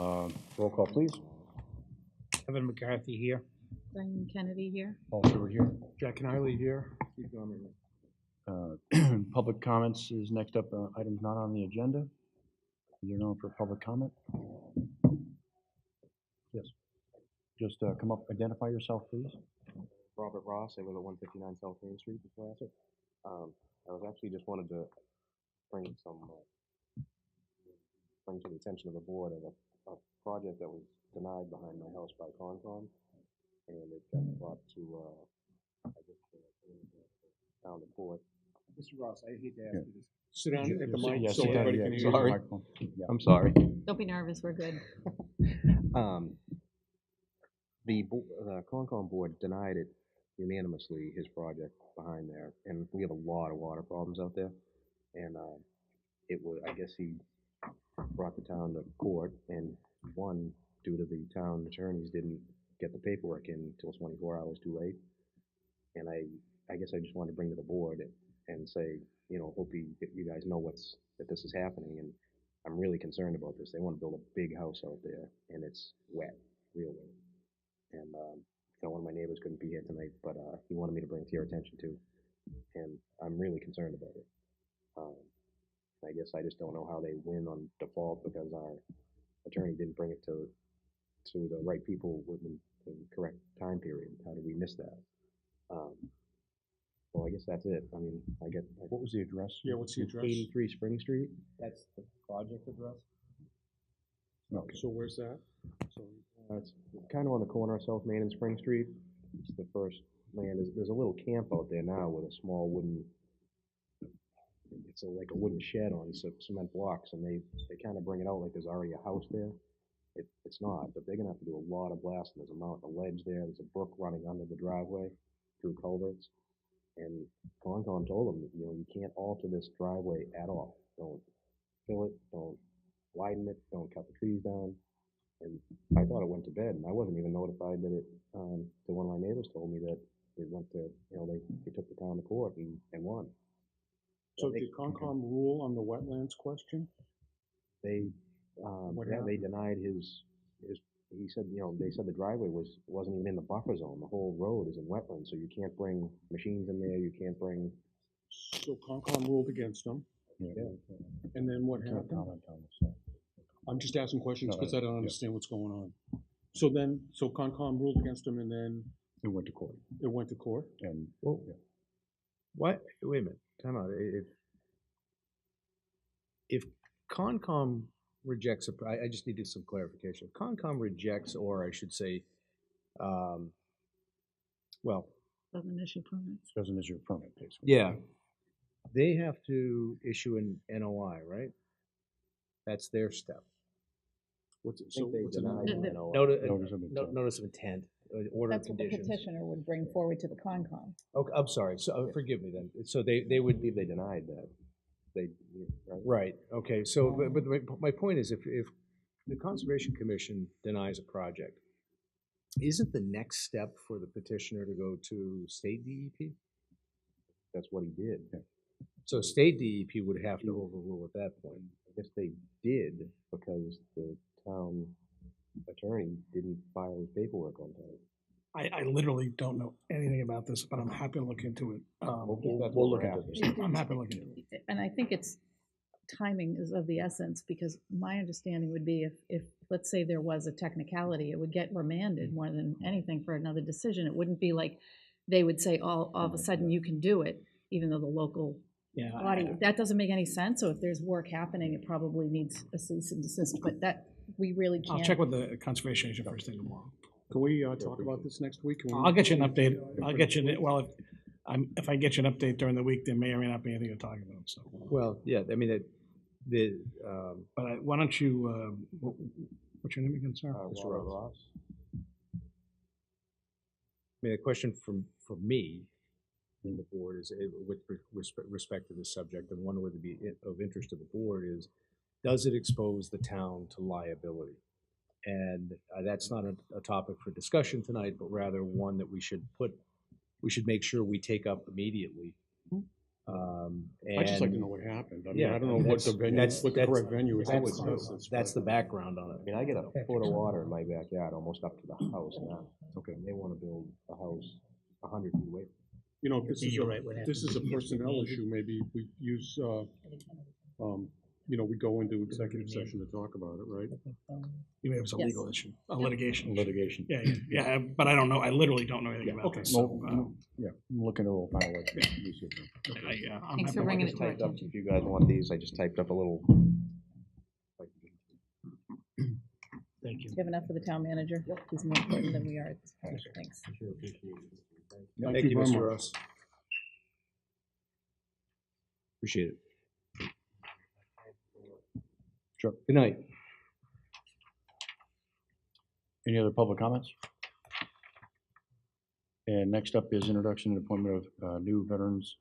Roll call, please. Kevin McCarthy here. Diane Kennedy here. Paul Stewart here. Jack Kennedy here. Public comments is next up. Items not on the agenda. Is there no for public comment? Yes. Just come up, identify yourself, please. Robert Ross. I live at 159 South Main Street in Cohasset. I was actually just wanted to bring to the attention of the board of a project that was denied behind my house by Concom, and it got brought to I guess the town report. Mr. Ross, I hate to ask you this. Sit down at the Yeah, mic yeah, so sit down, everybody yeah, can use hear the Sorry. microphone. Yeah. I'm sorry. Don't be nervous, we're good. The Concom board denied it unanimously, his project behind there, and we have a lot of water problems out there. And it was, I guess he brought the town to court and won due to the town attorneys didn't get the paperwork in until 24 hours too late. And I guess I just wanted to bring to the board and say, you know, hope you guys know that this is happening, and I'm really concerned about this. They want to build a big house out there, and it's wet, real wet. And you know, one of my neighbors couldn't be here tonight, but he wanted me to bring it to your attention too, and I'm really concerned about it. I guess I just don't know how they win on default because our attorney didn't bring it to the right people within the correct time period. How did we miss that? Well, I guess that's it. I mean, What was the address? Yeah, what's the address? 83 Spring Street. That's the project address? Okay. So where's that? So, It's kind of on the corner of South Main and Spring Street. It's the first land. There's a little camp out there now with a small wooden, it's like a wooden shed on cement blocks, and they kind of bring it out like there's already a house there. It's not, but they're gonna have to do a lot of blasting. There's a mountain of ledge there. There's a brook running under the driveway through culverts. And Concom told them, you know, you can't alter this driveway at all. Don't fill it, don't widen it, don't cut the trees down. And I thought it went to bed, and I wasn't even notified that it, that one of my neighbors told me that it went to, you know, they took the town to court and won. so did Concom rule on the wetlands question? They, What yeah, they happened? denied his, he said, you know, they said the driveway wasn't even in the buffer zone. The whole road is in wetlands, so you can't bring machines in there, you can't bring. So Concom ruled against them, Yeah. and then what Can't happened? comment on this. I'm just asking questions No, because I don't yeah. understand what's going on. So Concom ruled against them, and then It went to court, it went to court? and Well, yeah. what, wait a minute, time out. If Concom rejects I just needed some clarification. If Concom rejects, or I should say, well, Doesn't issue permits. doesn't issue a permit, basically. yeah, they have to issue an NOI, right? That's their step. What's it, I think they what's it denied The- it. Notice of intent. Notice of intent, order of That's what the conditions. petitioner would bring forward to the Concom. Okay, I'm sorry, so, forgive me then. So they would I believe they denied that. They, right? right, okay, so, but my point is, if the Conservation Commission denies a project, isn't the next step for the petitioner to go to state DEP? That's what he did. So state DEP would have to overrule at that point. I guess they did because the town attorney didn't file his paperwork on time. I literally don't know anything about this, but I'm happy to look into it. We'll look into this. I'm happy to look into it. And I think it's, timing is of the essence, because my understanding would be if let's say there was a technicality, it would get remanded more than anything for another decision. It wouldn't be like they would say all of a sudden you can do it, even though the local Yeah. body, that doesn't make any sense. So if there's work happening, it probably needs a cease and desist, but that, we really I'll can't. check with the conservation agent first thing tomorrow. can we talk about this next week? Can we- I'll get you an update. I'll get you, well, if I get you an update during the week, there may or may not be anything to talk about, so. Well, yeah, I mean, But why don't you, what's your name again, sir? Mr. Ross. I mean, the question from me in the board is, with respect to this subject, and one would be of interest to the board is, does it expose the town to liability? And that's not a topic for discussion tonight, but rather one that we should make sure we take up immediately. I'd just like to and know what happened. I mean, Yeah, I don't know and what the that's- venue, that's- what the that's- correct venue is. that's, for this, that's but- the background on I it. mean, I get a foot of water in my backyard, almost up to the house now. Okay. And they wanna build a house 100 feet away. You know, if this is You're a, right, what this is a personnel issue, maybe we use, you know, we go into executive session to talk about it, right? You may have some Yes. legal issue, a litigation. issue. Litigation. Yeah, but I don't know, I literally don't know anything Yeah, about okay. this, so, No, yeah, I'm looking to find a way. I'm Thanks happy for bringing with it to our Typed up, attention. if you guys want these, I just typed up a little. Thank you. Do you have enough for the town manager? He's more important than we are. Thanks. Thank you, very Mr. much. Ross. Appreciate it. Sure. Good night. Any other public comments? And next up is introduction and appointment of new Veterans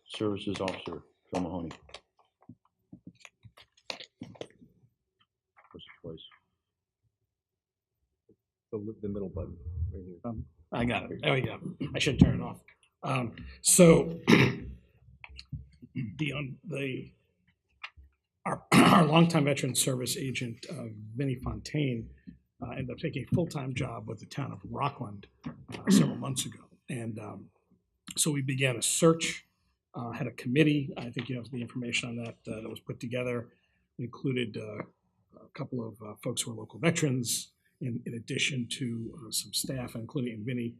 Services Officer, Phil Mahoney. First place. The middle button, right here. I got it. There we go. I should turn it off. So our longtime veteran service agent, Vinnie Fontaine, ended up taking a full-time job with the town of Rockland several months ago. And so we began a search, had a committee. I think you have the information on that that was put together. It included a couple of folks who are local veterans, in addition to some staff, including Vinnie.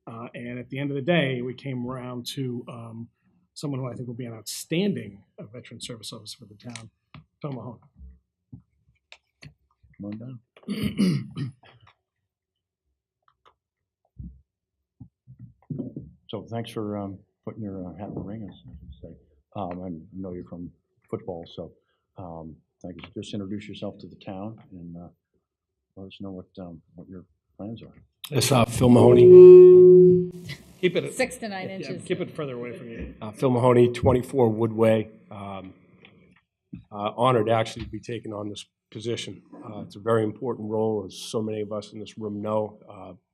And at the end of the day, we came around to someone who I think will be an outstanding veteran service officer for the town, Phil Mahoney. Come on down. So thanks for putting your hat in the ring, as I should say. I know you're from football, so thank you. Just introduce yourself to the town and let us know what your plans are. It's Phil Mahoney. Keep it 6 to 9 yeah, inches. keep it further away from you. Phil Mahoney, 24 Woodway. Honored actually to be taking on this position. It's a very important role, as so many of us in this room know,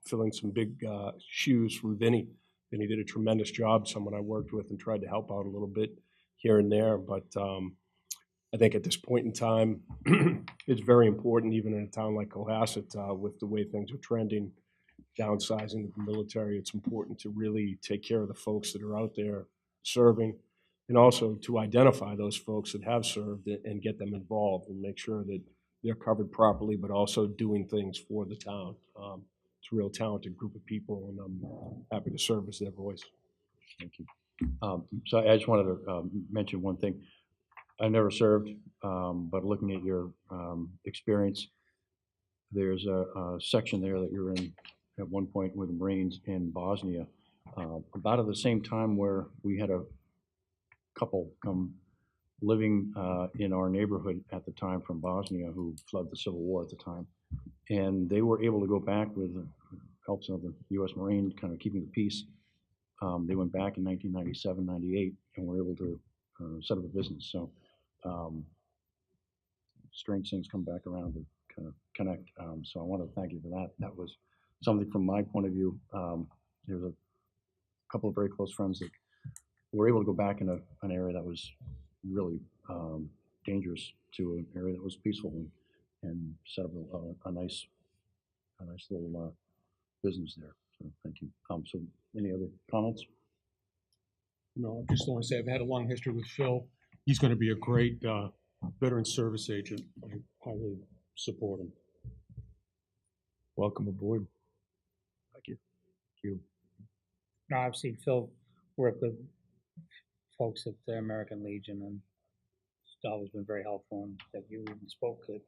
filling some big shoes from Vinnie. Vinnie did a tremendous job, someone I worked with and tried to help out a little bit here and there, but I think at this point in time, it's very important, even in a town like Cohasset, with the way things are trending, downsizing of the military, it's important to really take care of the folks that are out there serving, and also to identify those folks that have served and get them involved and make sure that they're covered properly, but also doing things for the town. It's a real talented group of people, and I'm happy to serve as their voice. Thank you. So I just wanted to mention one thing. I never served, but looking at your experience, there's a section there that you're in at one point with the Marines in Bosnia, about at the same time where we had a couple come living in our neighborhood at the time from Bosnia who fled the Civil War at the time. And they were able to go back with the help of the U.S. Marine, kind of keeping the peace. They went back in 1997, 98, and were able to set up a business. So strange things come back around to kind of connect. So I want to thank you for that. That was something from my point of view. There's a couple of very close friends that were able to go back in an area that was really dangerous to an area that was peaceful and set up a nice little business there. So thank you. So any other comments? No, I just want to say I've had a long history with Phil. He's going to be a great veteran service agent. I highly support him. Welcome aboard. Thank you. No, I've seen Phil work with folks at the American Legion, and it's always been very helpful, and that you even spoke at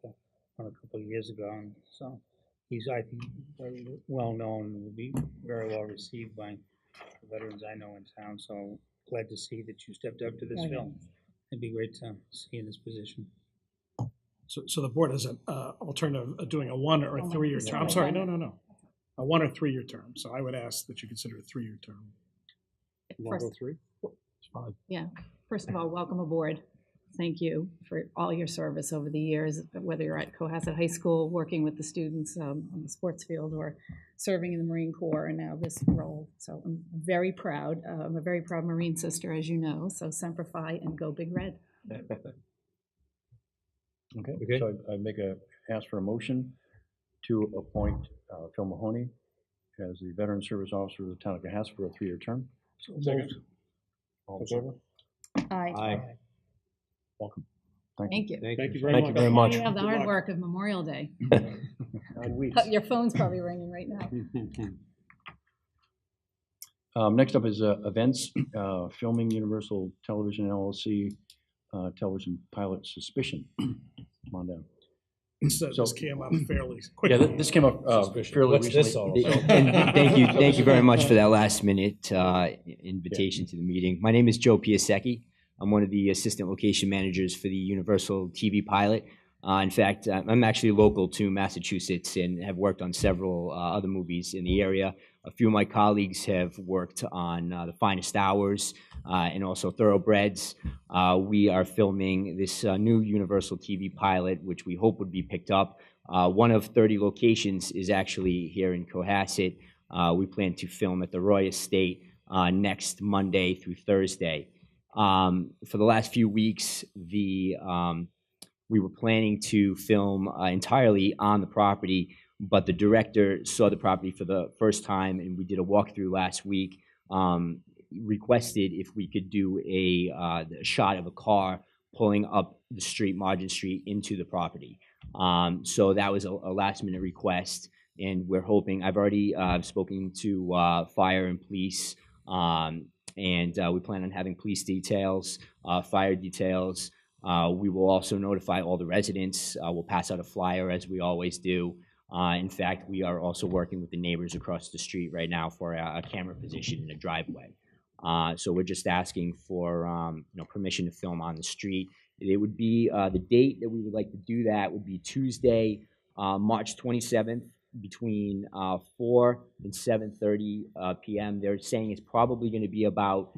one a couple of years ago, and so he's, I think, very well known and will be very well received by the veterans I know in town, so glad to see that you stepped up to this, Oh, yeah. Phil. It'd be great to see you in this position. So the board has an alternative of doing a 1 or a 3-year term. I'm Yeah. sorry, no. A 1 or 3-year term. So I would ask that you consider a 3-year term. You want to go First, 3? yeah, first of all, welcome aboard. thank you for all your service over the years, whether you're at Cohasset High School, working with the students on the sports field, or serving in the Marine Corps, and now this role. So I'm very proud. I'm a very proud Marine sister, as you know, so Semper Fi and go Big Red. Okay, so ask for a motion to appoint Phil Mahoney as the Veteran Service Officer of the Town of Cohasset for a 3-year term. Second. All in favor? Aye. Welcome. Thank you. Thank you very Thank much. you very Now much. you have the Good hard luck. work of Memorial Day. 9 weeks. Your phone's probably ringing right now. Next up is events, filming Universal Television LLC, television pilot Suspicion. Come on down. So this came up fairly Yeah, quickly. this came up fairly What's recently. this all Th- about? And thank you very much for that last minute invitation to the meeting. My name is Joe Piasecki. I'm one of the assistant location managers for the Universal TV pilot. In fact, I'm actually local to Massachusetts and have worked on several other movies in the area. A few of my colleagues have worked on The Finest Hours and also Thoroughbreds. We are filming this new Universal TV pilot, which we hope would be picked up. One of 30 locations is actually here in Cohasset. We plan to film at the Roy Estate next Monday through Thursday. For the last few weeks, we were planning to film entirely on the property, but the director saw the property for the first time, and we did a walkthrough last week. Requested if we could do a shot of a car pulling up the street, Margin Street, into the property. So that was a last-minute request, and we're hoping. I've already spoken to fire and police, and we plan on having police details, fire details. We will also notify all the residents. We'll pass out a flyer as we always do. In fact, we are also working with the neighbors across the street right now for a camera position in a driveway. So we're just asking for permission to film on the street. It would be the date that we would like to do that would be Tuesday, March 27th, between 4 and 7:30 p.m. They're saying it's probably going to be about.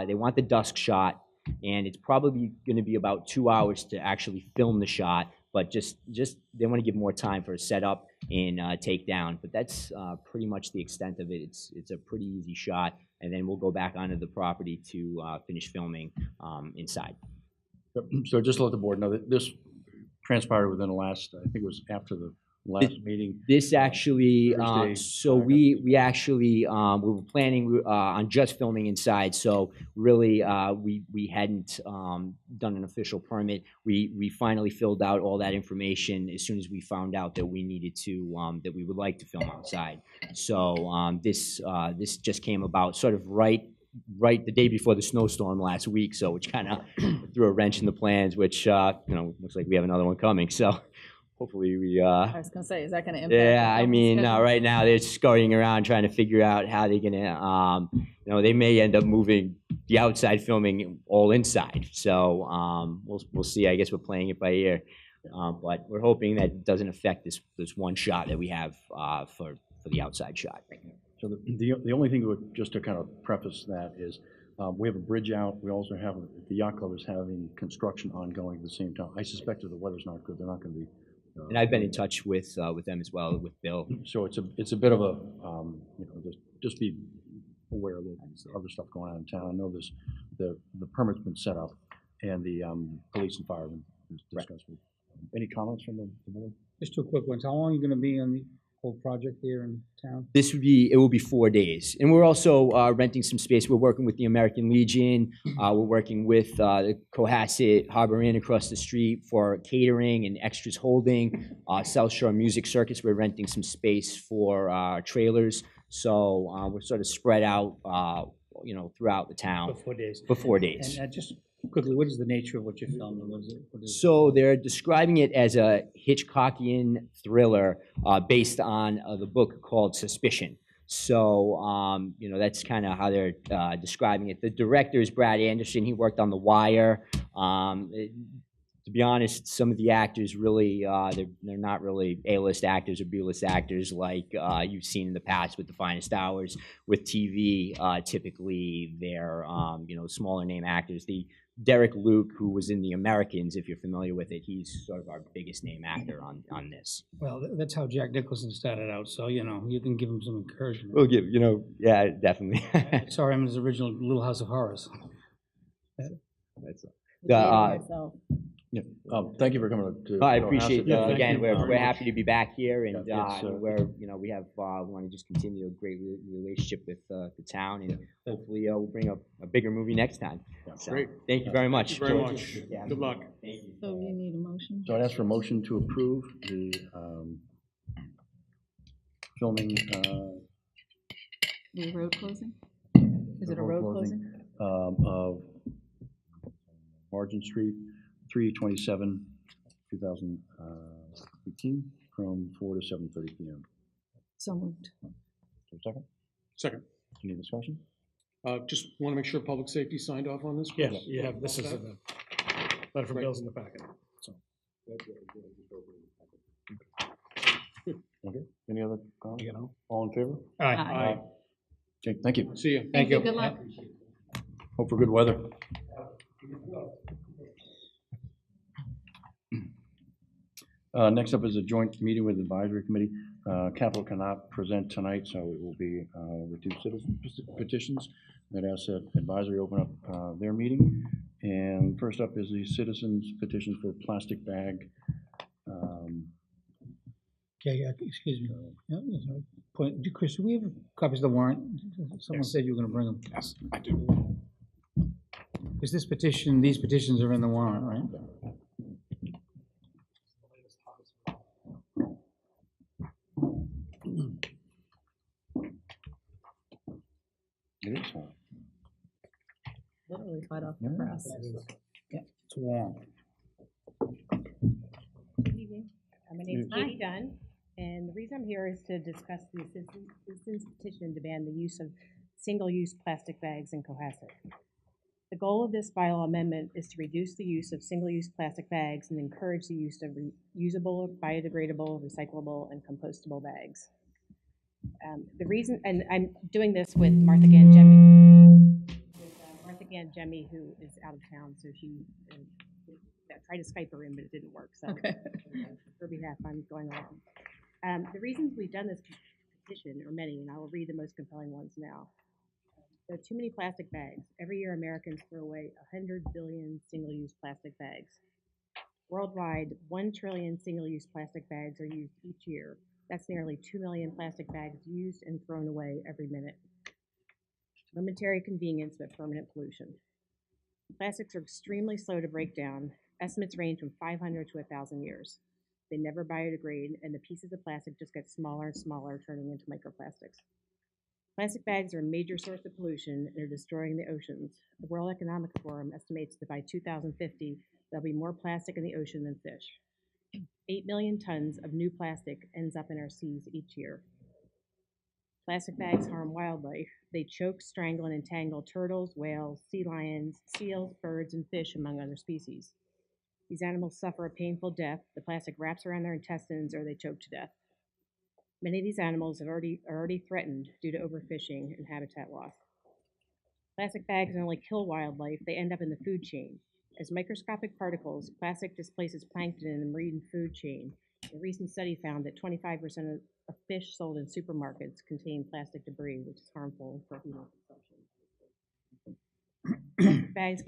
They want the dusk shot. And it's probably going to be about 2 hours to actually film the shot, but just they want to give more time for a setup and takedown. But that's pretty much the extent of it. It's a pretty easy shot, and then we'll go back onto the property to finish filming inside. So just to let the board know that this transpired within the last, I think it was after the last meeting. This actually, Thursday, so we actually, we were planning on just filming inside, so really, we hadn't done an official permit. We finally filled out all that information as soon as we found out that we needed to, that we would like to film outside. So this just came about sort of right the day before the snowstorm last week, so which kind of threw a wrench in the plans, which, looks like we have another one coming, so. Hopefully we. I was gonna say, is that gonna impact? Yeah, the I mean, schedule? right now they're scurrying around trying to figure out how they're gonna. They may end up moving the outside filming all inside. So we'll see. I guess we're playing it by ear, but we're hoping that it doesn't affect this one shot that we have for the outside shot. So the only thing just to kind of preface that is we have a bridge out. We also have the yacht club is having construction ongoing at the same time. I suspect if the weather's not good, they're not going to be. And I've been in touch with them as well, with Bill. So it's a bit of a just be aware that there's other stuff going on in town. I know there's the permit's been set up, and the police and firemen discussed with. Any comments from the board? Just two quick ones. How long are you gonna be on the whole project here in town? It will be 4 days. And we're also renting some space. We're working with the American Legion. We're working with the Cohasset Harbor Inn across the street for catering and extras holding. South Shore Music Circus, we're renting some space for trailers. So we're sort of spread out, throughout the town For 4 days. for 4 days. And just quickly, what is the nature of what you're filming? What is it? What is So they're describing it as a Hitchcockian thriller based on the book called Suspicion. So, that's kind of how they're describing it. The director is Brad Anderson. He worked on The Wire. To be honest, some of the actors really, they're not really A-list actors or B-list actors like you've seen in the past with The Finest Hours. With TV, typically they're, smaller name actors. The Derek Luke, who was in The Americans, if you're familiar with it, he's sort of our biggest name actor on this. Well, that's how Jack Nicholson started out, so, you know, you can give him some encouragement. We'll give, yeah, definitely. Saw him in his original Little House of Horrors. That's, The dating uh, yourself. Yeah, thank you for coming to. I Cohasset. appreciate, Yeah, thank again, you we're very much. happy to be back here, and Yeah, it's, we want to just continue a great relationship with the town, and hopefully we'll bring a bigger movie next time. Yeah. So, Great. thank you very much. Thank you very much. Yeah. Good luck. Thank you. So you need a motion? So I'd ask for a motion to approve the filming. The road closing? Is the it a road closing? Of Margin Street, 3/27, 2018, from 4 to 7:30 p.m. So moved. Is there a second? Second. Any discussion? Just want to make sure public safety signed off on this? Yes, Chris? you have, this is the letter from Bill's in the packet, so. Okay, any other comments? You know. All in favor? Aye. Okay, thank you. See you. Thank you, good luck. Hope for good weather. Next up is a joint meeting with the advisory committee. Capital cannot present tonight, so it will be the two citizen petitions that ask that advisory open up their meeting. And first up is the citizens petition for plastic bag. Okay, excuse me. Yeah, yeah, sorry. Chris, do we have copies of the warrant? Someone said you were gonna bring them. Yes, I do. Is this petition, these petitions are in the warrant, right? It is one. Literally hot off the Yeah. press. It's a warrant. Good evening. My name is Hi. Katie Dunn, and the reason I'm here is to discuss the citizens petition to ban the use of single-use plastic bags in Cohasset. The goal of this bylaw amendment is to reduce the use of single-use plastic bags and encourage the use of reusable, biodegradable, recyclable, and compostable bags. The reason, and I'm doing this with Martha Gangemi, who is out of town, so she tried to Skype her in, but it didn't work. So, Okay. on her behalf, I'm going along. The reasons we've done this petition are many, and I will read the most compelling ones now. There are too many plastic bags. Every year, Americans throw away 100 billion single-use plastic bags. Worldwide, 1 trillion single-use plastic bags are used each year. That's nearly 2 million plastic bags used and thrown away every minute. Momentary convenience, but permanent pollution. Plastics are extremely slow to break down. Estimates range from 500 to 1,000 years. They never biodegrade, and the pieces of plastic just get smaller and smaller, turning into microplastics. Plastic bags are a major source of pollution and are destroying the oceans. The World Economic Forum estimates that by 2050, there'll be more plastic in the ocean than fish. 8 million tons of new plastic ends up in our seas each year. Plastic bags harm wildlife. They choke, strangle, and entangle turtles, whales, sea lions, seals, birds, and fish, among other species. These animals suffer a painful death. The plastic wraps around their intestines or they choke to death. Many of these animals are already threatened due to overfishing and habitat loss. Plastic bags not only kill wildlife, they end up in the food chain. As microscopic particles, plastic displaces plankton in the marine food chain. A recent study found that 25% of fish sold in supermarkets contain plastic debris, which is harmful for human consumption. Plastic bags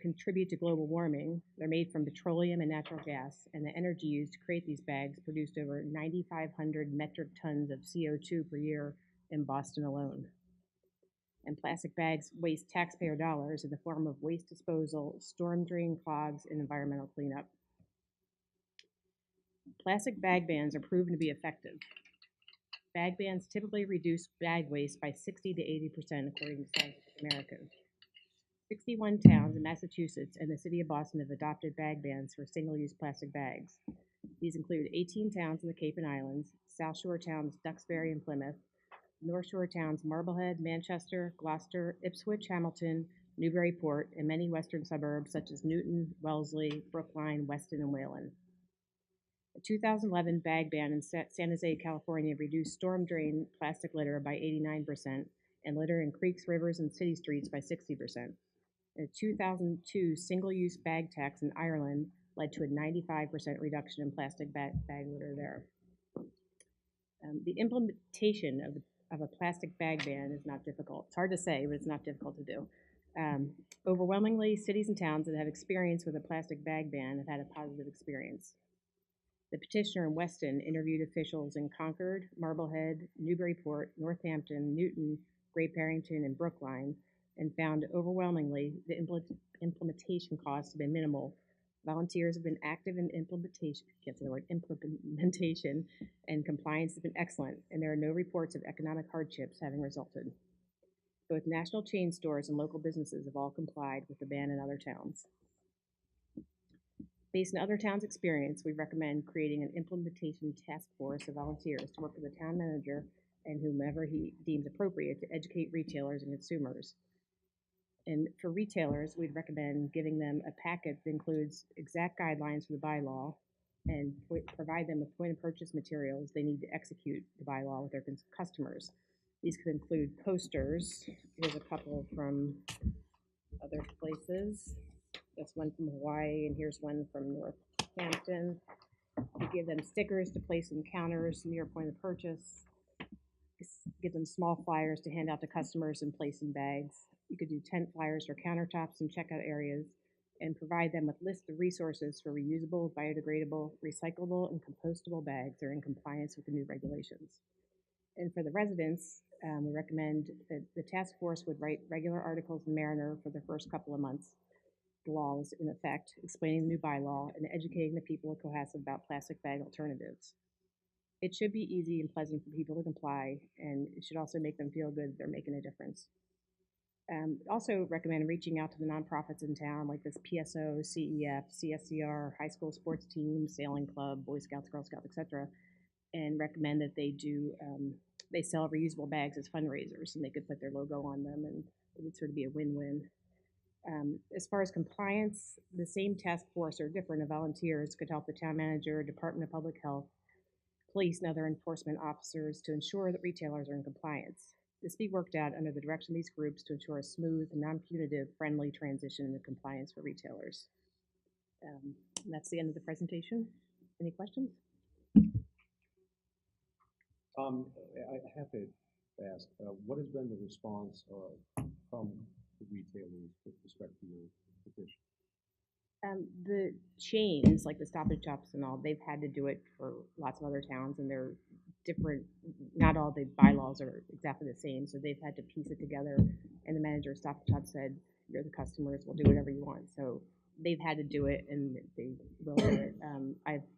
contribute to global warming. They're made from petroleum and natural gas, and the energy used to create these bags produced over 9,500 metric tons of CO2 per year in Boston alone. And plastic bags waste taxpayer dollars in the form of waste disposal, storm drain clogs, and environmental cleanup. Plastic bag bans are proven to be effective. Bag bans typically reduce bag waste by 60 to 80%, according to Scientific American. 61 towns in Massachusetts and the city of Boston have adopted bag bans for single-use plastic bags. These include 18 towns in the Cape and Islands, South Shore towns Duxbury and Plymouth, North Shore towns Marblehead, Manchester, Gloucester, Ipswich, Hamilton, Newburyport, and many western suburbs such as Newton, Wellesley, Brookline, Weston, and Wayland. A 2011 bag ban in San Jose, California reduced storm drain plastic litter by 89% and litter in creeks, rivers, and city streets by 60%. A 2002 single-use bag tax in Ireland led to a 95% reduction in plastic bag litter there. The implementation of a plastic bag ban is not difficult. It's hard to say, but it's not difficult to do. Overwhelmingly, cities and towns that have experience with a plastic bag ban have had a positive experience. The petitioner in Weston interviewed officials in Concord, Marblehead, Newburyport, Northampton, Newton, Great Barrington, and Brookline, and found overwhelmingly the implementation costs have been minimal. Volunteers have been active in implementation, and compliance has been excellent, and there are no reports of economic hardships having resulted. Both national chain stores and local businesses have all complied with the ban in other towns. Based on other towns' experience, we recommend creating an implementation task force of volunteers to work with the town manager and whomever he deems appropriate to educate retailers and consumers. And for retailers, we'd recommend giving them a packet that includes exact guidelines for the bylaw and provide them with point-of-purchase materials they need to execute the bylaw with their customers. These could include posters. Here's a couple from other places. That's one from Hawaii, and here's one from Northampton. We give them stickers to place on counters near point of purchase. Give them small flyers to hand out to customers and place in bags. You could do tent flyers for countertops and checkout areas, and provide them with lists of resources for reusable, biodegradable, recyclable, and compostable bags that are in compliance with the new regulations. And for the residents, we recommend that the task force would write regular articles in Mariner for the first couple of months, laws in effect, explaining the new bylaw, and educating the people of Cohasset about plastic bag alternatives. It should be easy and pleasant for people to comply, and it should also make them feel good that they're making a difference. Also recommend reaching out to the nonprofits in town like this PSO, CEF, CSCR, high school sports team, sailing club, Boy Scouts, Girl Scouts, etc., and recommend that they do they sell reusable bags as fundraisers, and they could put their logo on them, and it would sort of be a win-win. As far as compliance, the same task force or different volunteers could help the town manager, Department of Public Health, police, and other enforcement officers to ensure that retailers are in compliance. This be worked out under the direction of these groups to ensure a smooth, non-punitive, friendly transition into compliance for retailers. And that's the end of the presentation. Any questions? I have to ask, what has been the response from the retailers with respect to your petition? The chains, like the Stop and Shops and all, they've had to do it for lots of other towns, and they're different. Not all the bylaws are exactly the same, so they've had to piece it together. And the manager of Stop and Shop said, "You're the customers. We'll do whatever you want." So they've had to do it, and they will do it.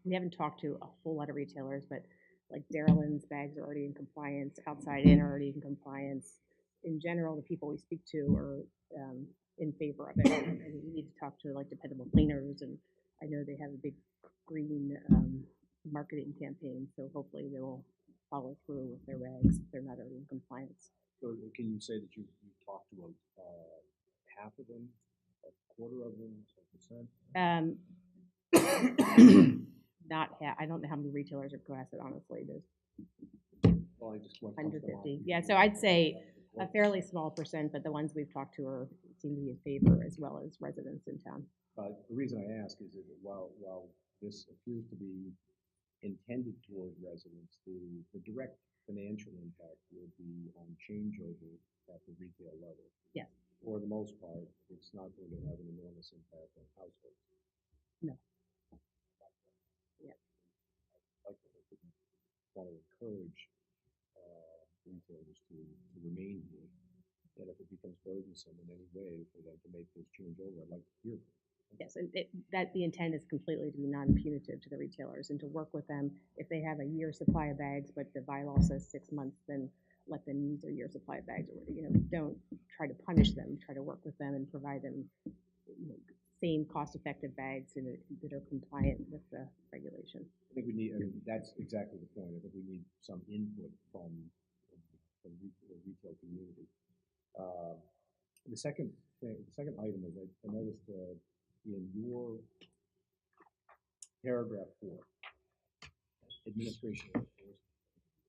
We haven't talked to a whole lot of retailers, but like Darylyn's bags are already in compliance. Outside In are already in compliance. In general, the people we speak to are in favor of it. And we need to talk to like Dependable Cleaners, and I know they have a big green marketing campaign, so hopefully they will follow through with their bags if they're not already in compliance. So can you say that you talked to half of them, a quarter of them, 10%? Not half. I don't know how many retailers are Cohasset, honestly. There's Well, I just want to come to 150. Yeah, so I'd say a fairly small percent, but the ones we've talked to seem to be in favor, as well as residents in town. The reason I ask is that while this appears to be intended toward residents, the direct financial impact will be on changeover at the retail level. Yes. For the most part, it's not going to have an enormous impact on households. No. Yeah. I want to encourage retailers to remain here. And if it becomes burdensome in any way for them to make this change over, I'd like to hear from them. Yes, and that the intent is completely to be non-punitive to the retailers and to work with them. If they have a year's supply of bags, but the bylaw says 6 months, then let them use their year's supply of bags. Or don't try to punish them. Try to work with them and provide them same cost-effective bags that are compliant with the regulation. I think we need. I mean, that's exactly the point. I think we need some input from the retail community. The second item is I noticed in your paragraph 4, administration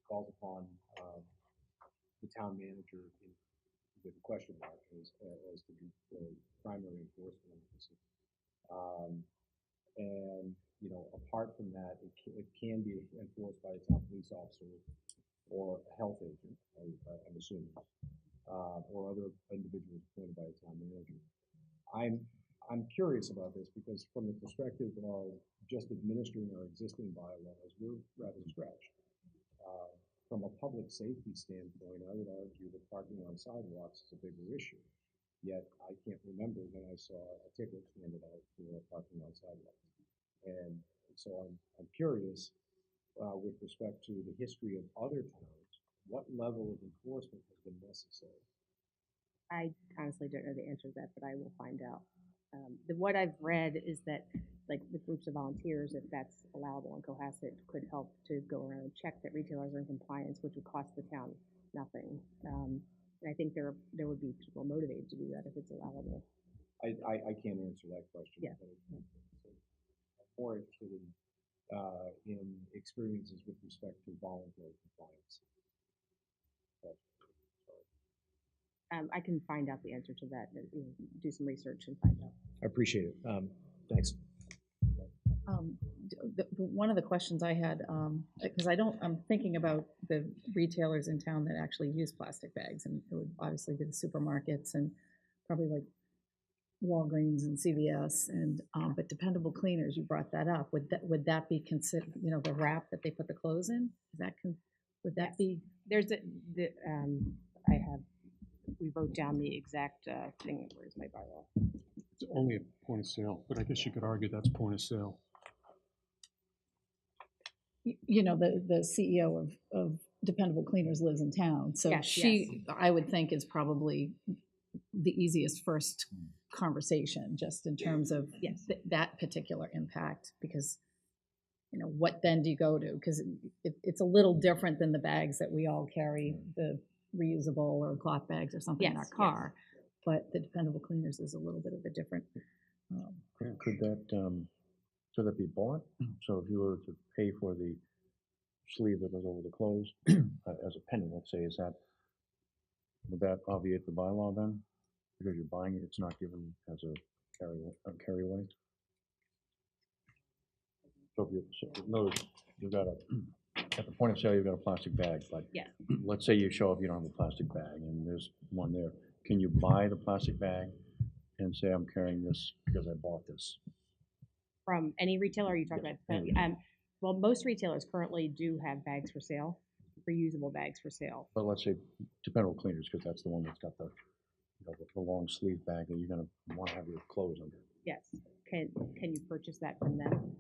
calls upon the town manager in with a question mark as to the primary enforcement officer. And, you know, apart from that, it can be enforced by a town police officer or a health agent, I'm assuming, or other individuals appointed by a town manager. I'm curious about this because from the perspective of just administering our existing bylaws, we're rather stretched. From a public safety standpoint, I would argue that parking on sidewalks is a bigger issue. Yet I can't remember when I saw a ticket handed out for parking on sidewalks. And so I'm curious, with respect to the history of other towns, what level of enforcement has been necessary? I honestly don't know the answer to that, but I will find out. What I've read is that, like, the groups of volunteers, if that's allowable in Cohasset, could help to go around and check that retailers are in compliance, which would cost the town nothing. And I think there would be people motivated to do that if it's allowable. I can't answer that question. Yeah. But I'm more interested in experiences with respect to voluntary compliance. I can find out the answer to that, and, you know, do some research and find out. I appreciate it. Thanks. One of the questions I had, because I'm thinking about the retailers in town that actually use plastic bags, and it would obviously be the supermarkets and probably like Walgreens and CVS, and but dependable cleaners, you brought that up. Would that be considered, you know, the wrap that they put the clothes in? Is that would that be? There's we wrote down the exact thing. Where's my bylaw? It's only a point of sale, but I guess you could argue that's point of sale. You know, the CEO of Dependable Cleaners lives in town, so Yes, she, I would think, is probably the easiest first conversation, just in terms of Yes. that particular impact, because, you know, what then do you go to? Because it's a little different than the bags that we all carry, the reusable or cloth bags or something in our Yes, car, but the Dependable Cleaners is a little bit of a different. Could that be bought? So if you were to pay for the sleeve that goes over the clothes as a penny, let's say, would that obviate the bylaw then? Because you're buying it, it's not given as a carry away? So in other words, you've got at the point of sale, you've got a plastic bag, but Yeah. let's say you show up, you don't have a plastic bag, and there's one there. Can you buy the plastic bag and say, I'm carrying this because I bought this? From any retailer, or are you talking Yes, about? any Well, most retailers currently do have bags for sale, reusable bags for sale. But let's say Dependable Cleaners, because that's the one that's got the, you know, the long sleeve bag that you're gonna want to have your clothes under. Yes. Can you purchase that from them?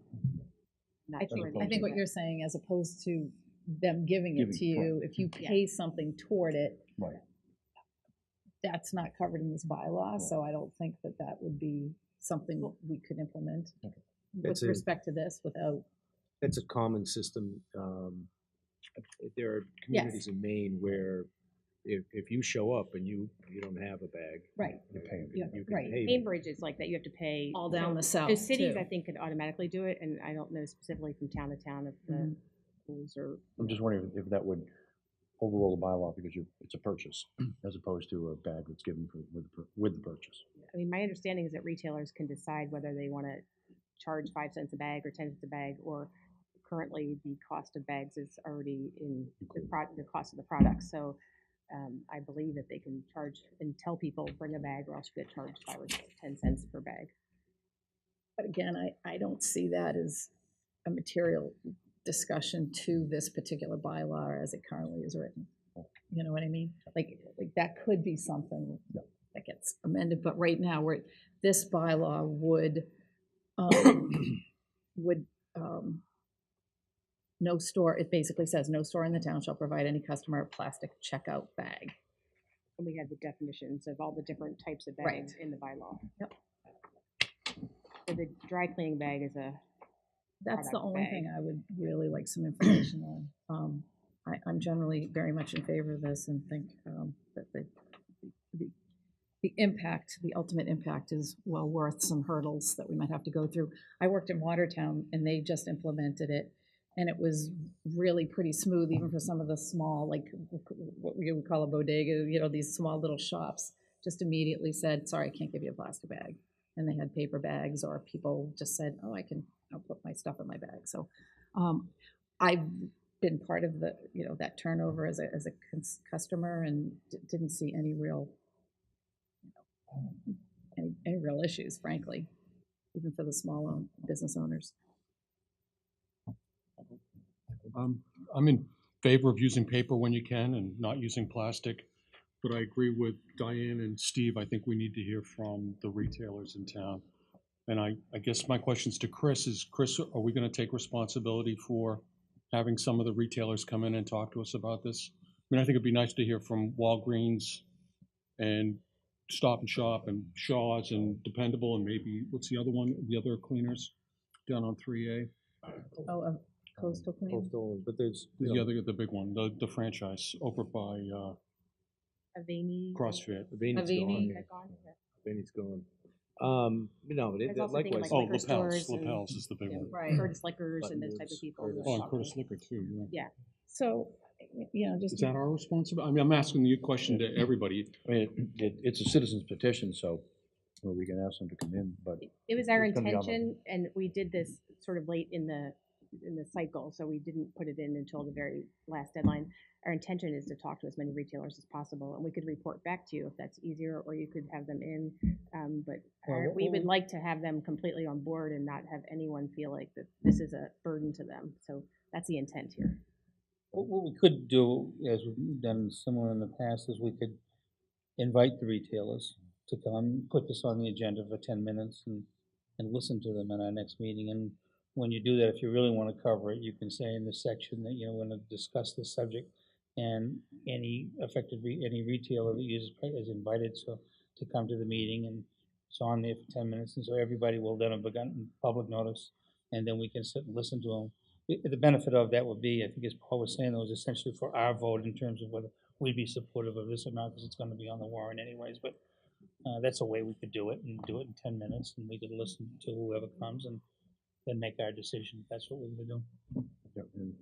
Not sure. I think what you're saying, as opposed to them giving it to you, if you pay something toward it, Right. that's not covered in this bylaw, so I don't think that would be something we could implement with It's a- respect to this without. It's a common system. There are communities in Maine where if you show up and you don't have a bag, Right. You're paying. Yeah, you can right. pay. Cambridge is like that. You have to pay All down the south, So cities, too. I think, could automatically do it, and I don't know specifically from town to town if the rules are. I'm just wondering if that would overrule the bylaw because it's a purchase as opposed to a bag that's given with the purchase. I mean, my understanding is that retailers can decide whether they want to charge 5 cents a bag or 10 cents a bag, or currently the cost of bags is already in the cost of the product. So I believe that they can charge and tell people bring a bag or else you get charged 5 or 10 cents per bag. But again, I don't see that as a material discussion to this particular bylaw as it currently is written. You know what I mean? Like that could be something that gets amended, but right now this bylaw would no store, it basically says no store in the town shall provide any customer a plastic checkout bag. And we have the definitions of all the different types of Right. bags in the bylaw. Yep. So the dry cleaning bag is That's the product only bag. thing I would really like some information on. I'm generally very much in favor of this and think that the impact, the ultimate impact is well worth some hurdles that we might have to go through. I worked in Watertown and they just implemented it And it was really pretty smooth, even for some of the small, like what we would call a bodega, these small little shops, just immediately said, sorry, I can't give you a plastic bag. And they had paper bags, or people just said, oh, I'll put my stuff in my bag. So I've been part of that turnover as a customer, and didn't see any real, any real issues, frankly, even for the small business owners. I'm in favor of using paper when you can and not using plastic, but I agree with Diane and Steve. I think we need to hear from the retailers in town. And I guess my questions to Chris is, Chris, are we going to take responsibility for having some of the retailers come in and talk to us about this? I mean, I think it'd be nice to hear from Walgreens and Stop and Shop and Shaw's and Dependable, and maybe, what's the other one, the other cleaners down on 3A? Oh, Coastal Clean? Coastal, but there's, The big one, the franchise over by Aveni. CrossFit. Aveni's Aveni. gone. Aveni's gone. No, I was also thinking, likewise. like, Oh, liquor stores and, Lapels is the big one. Right. Curtis Liquors and those type of Buttonwoods, people. Curtis. Oh, and Curtis Liquor too, yeah. So, just. Is that our responsibility? I mean, I'm asking the question to everybody. I mean, it's a citizen's petition, so we can ask them to come in, but It was our It's gonna be on the- intention, and we did this sort of late in the cycle, so we didn't put it in until the very last deadline. Our intention is to talk to as many retailers as possible, and we could report back to you if that's easier, or you could have them in. We would like to have them completely on board and not have anyone feel like that this is a burden to them. So that's the intent here. What we could do, as we've done similar in the past, is we could invite the retailers to come, put this on the agenda for 10 minutes and listen to them in our next meeting. And when you do that, if you really want to cover it, you can say in this section that, we're going to discuss this subject, and any any retailer that uses is invited to come to the meeting, and it's on there for 10 minutes. And so everybody will then have begun public notice, and then we can sit and listen to them. The benefit of that would be, I think as Paul was saying, that was essentially for our vote in terms of whether we'd be supportive of this or not, because it's going to be on the warrant anyways. But that's a way we could do it, and do it in 10 minutes, and we could listen to whoever comes and then make our decision if that's what we're going to do. yeah, and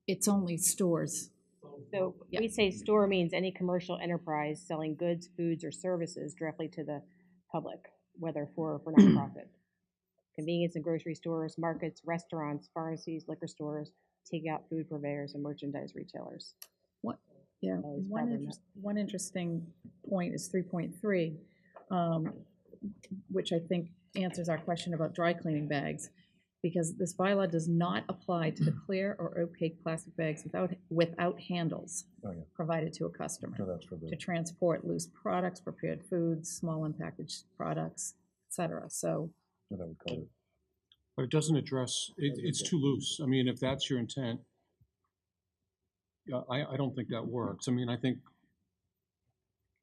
It's only stores. So Yeah. we say store means any commercial enterprise selling goods, foods, or services directly to the public, whether for or for nonprofit. Convenience and grocery stores, markets, restaurants, pharmacies, liquor stores, takeout food purveyors, and merchandise retailers. Yeah, it's probably not- one interesting point is 3.3, which I think answers our question about dry cleaning bags, because this bylaw does not apply to the clear or opaque plastic bags without handles Oh, yeah. provided to a customer so that's for to the, transport loose products, prepared foods, small unpackaged products, etc. So, so that would cover it. But it doesn't address, it's too loose. I mean, if that's your intent, I don't think that works. I mean, I think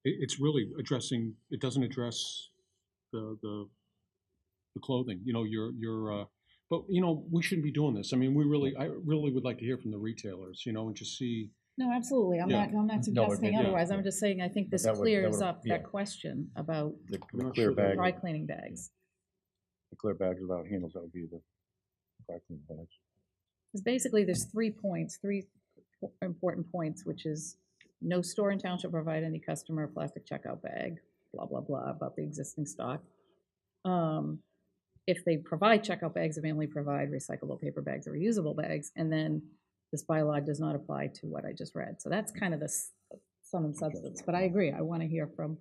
it's really addressing, it doesn't address the clothing, but, we shouldn't be doing this. I mean, I really would like to hear from the retailers, and just see. no, absolutely. I'm Yeah. not suggesting yeah, otherwise. yeah. I'm just saying I think this that would- clears would- up yeah. that question about The not clear sure that- bag, dry cleaning bags. the clear bags without handles, that would be the dry cleaning bags. Because basically, there's three important points, which is no store in town shall provide any customer a plastic checkout bag, blah, blah, blah, about the existing stock. If they provide checkout bags, they mainly provide recyclable paper bags or reusable bags, and then this bylaw does not apply to what I just read. So that's kind of the sum and substance, but I agree, I want to hear from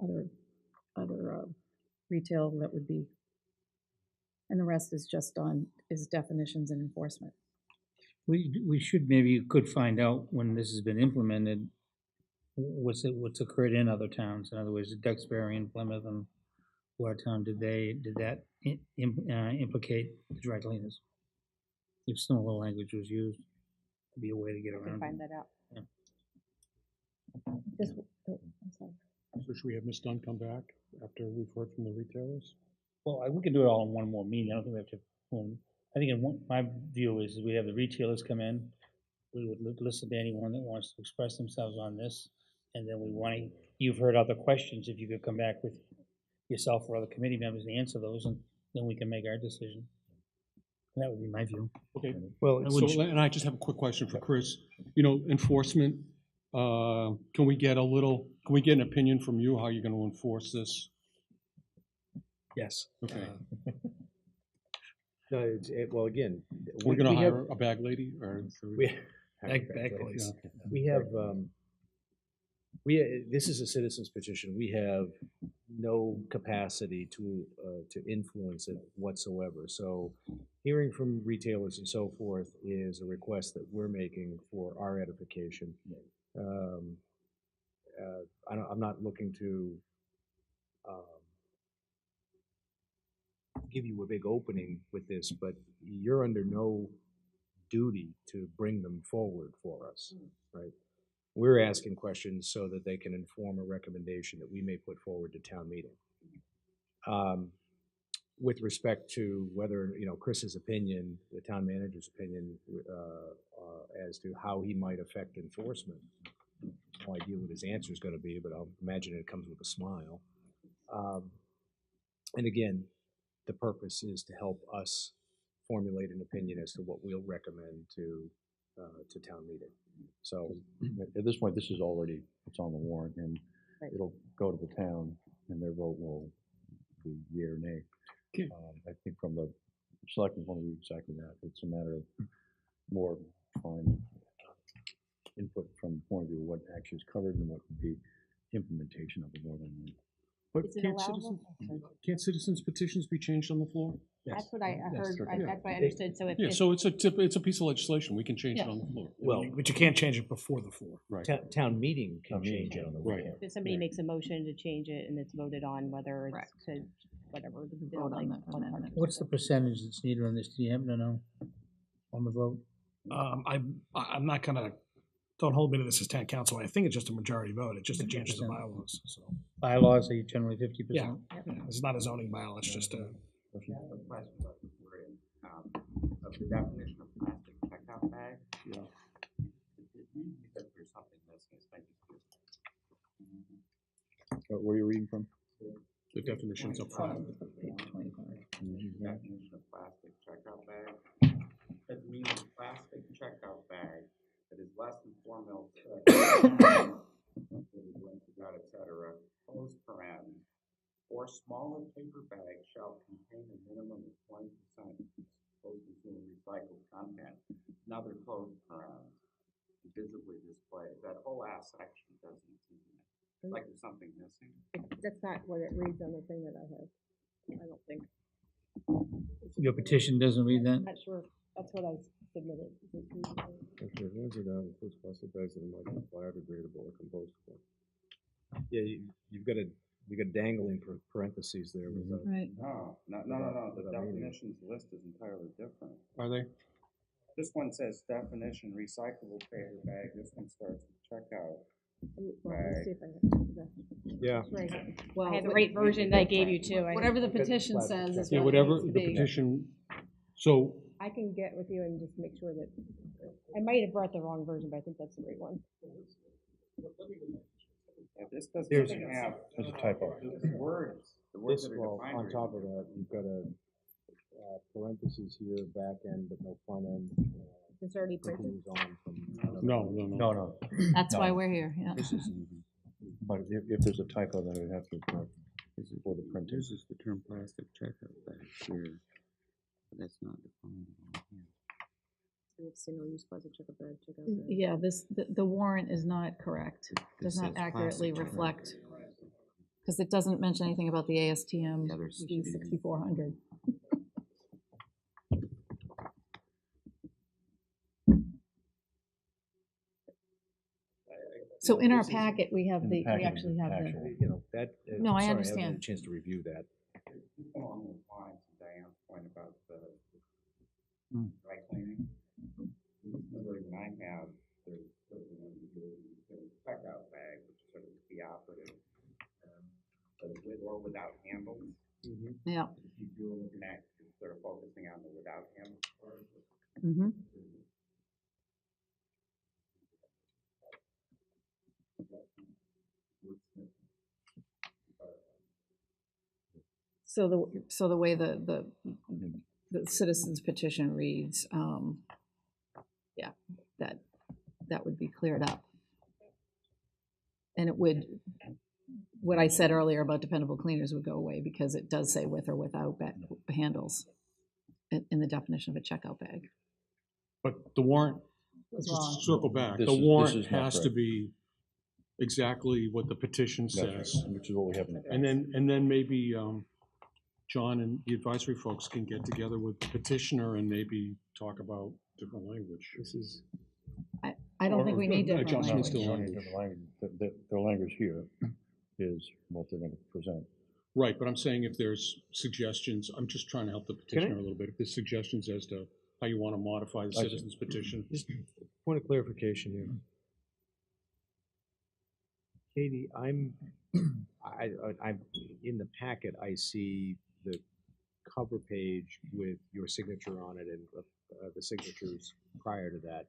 other retail that would be, and the rest is just is definitions and enforcement. We should, maybe you could find out when this has been implemented, what's occurred in other towns. In other words, Duxbury and Plymouth and Watertown, did that implicate the dry cleaners? If similar language was used. Be a way to get I can around find it. that out. This, oh, I'm sorry. So should we have Ms. Dunn come back after we've heard from the retailers? Well, we can do it all in one more meeting. I don't think we have to, I think my view is we have the retailers come in. We would listen to anyone that wants to express themselves on this. And then you've heard other questions. If you could come back with yourself or other committee members and answer those, and then we can make our decision. That would be my view. Okay. Well, So, and I just have a quick question for Chris. You know, enforcement, can we get an opinion from you how you're gonna enforce this? yes. Okay. No, well, again, We're gonna we have- hire a bag lady or? We, Bag Yeah, place. okay. we have, this is a citizen's petition. We have no capacity to influence it whatsoever. So hearing from retailers and so forth is a request that we're making for our edification. I'm not looking to give you a big opening with this, but you're under no duty to bring them forward for us, right? We're asking questions so that they can inform a recommendation that we may put forward to town meeting. With respect to whether, you know, Chris's opinion, the town manager's opinion, as to how he might affect enforcement, no idea what his answer is going to be, but I'll imagine it comes with a smile. And again, the purpose is to help us formulate an opinion as to what we'll recommend to town meeting. So At this point, this is already, it's on the warrant, and Right. it'll go to the town, and their vote will be yea or nay. Okay. I think from the selectmen's point of view, exactly that. It's a matter of more fine input from the point of view of what actually is covered and what would be implementation of it more than. But Is it can't allowable? can't citizens petitions be changed on the floor? That's what I Yes, heard, correct. that's what I understood, so if, Yeah, so it's a piece of legislation. We can change it Yeah. on the floor. well, But you can't change it before the floor. Right. town meeting can Town meeting change it can, on the right. weekend. if somebody makes a motion to change it and it's voted on, whether it's Correct. to, whatever. they Vote don't on like the one part. amendment. What's the percentage that's needed on this? Do you happen to know on the vote? I'm not gonna, don't hold me to this as town council. I think it's just a majority vote. It's just a change to the 50%. bylaws, so. Bylaws are generally 50%. Yeah, it's not a zoning bylaw, it's just a. A question about the wording, of the definition of plastic checkout bag. Yeah. It means that there's something missing, it's maybe Where are you reading from? The definitions up front. Page 25. definition of plastic checkout bag. It means a plastic checkout bag that is less than 4 mil thick, et cetera, closed parens, or smaller paper bags shall contain a minimum of 20% post-consumer recycled content, another closed parens, visibly displayed. That whole last section doesn't seem to me, it's like there's something missing. That's not what it reads on the thing that I have, I don't think. Your petition doesn't read that? I'm not sure, that's what I submitted. Includes plastic bags that might be biodegradable or compostable. Yeah, you've got dangling parentheses there with that. Right. No. The Without meaning. definitions list is entirely different. Are they? This one says definition recyclable paper bag. This one starts with checkout. Well, let's see if I have that. Yeah. It's right here. Well, I have the what- right version that I gave you too. Whatever the petition plastic says is Yeah, what it whatever needs to the be. petition, so, I can get with you and just make sure that, I might have brought the wrong version, but I think that's the right one. Yeah, this doesn't Here's- even have There's a typo. the words This, that are well, defined. on are top of even that, you've got a parentheses here, back end, but no front end. It's already printed. Continues on from. no. No. That's No. why we're here, yeah. This is easy. But if there's a typo, then it would have to correct for the printer. This is the term plastic checkout bag here, but that's not defined on here. Single use plastic checkout bag, checkout bag. Yeah, the warrant is not correct. This Does not says accurately plastic checkout. reflect, because it doesn't mention anything about the ASTM Yeah, there's- D6400. So in our packet, we have In the we packet, actually have the, actually. You know, that. No, I sorry, haven't had understand. a chance to review that. Just along those lines, Diane's point about the Hmm. dry cleaning. The version I Yeah. If you were looking at sort of focusing on the without him. Mm-hmm. So the way the citizens petition reads, yeah, that would be cleared up. And it would, what I said earlier about dependable cleaners would go away because it does say with or without handles in the definition of a checkout bag. But the warrant, It's just wrong. to circle back, This the is- this warrant is not has to correct. be exactly what the petition That's right, says. which is what we have in the And then maybe, John and the advisory folks can get together with the petitioner and maybe talk about different language. This is, I don't think we need different adjustments to language. language. The language here is what they're gonna present. Right, but I'm saying if there's suggestions, I'm just trying to help the petitioner a little bit. If there's suggestions as to how you want to modify the see. citizens petition. just point of clarification here. Katie, I'm in the packet, I see the cover page with your signature on it and the signatures prior to that.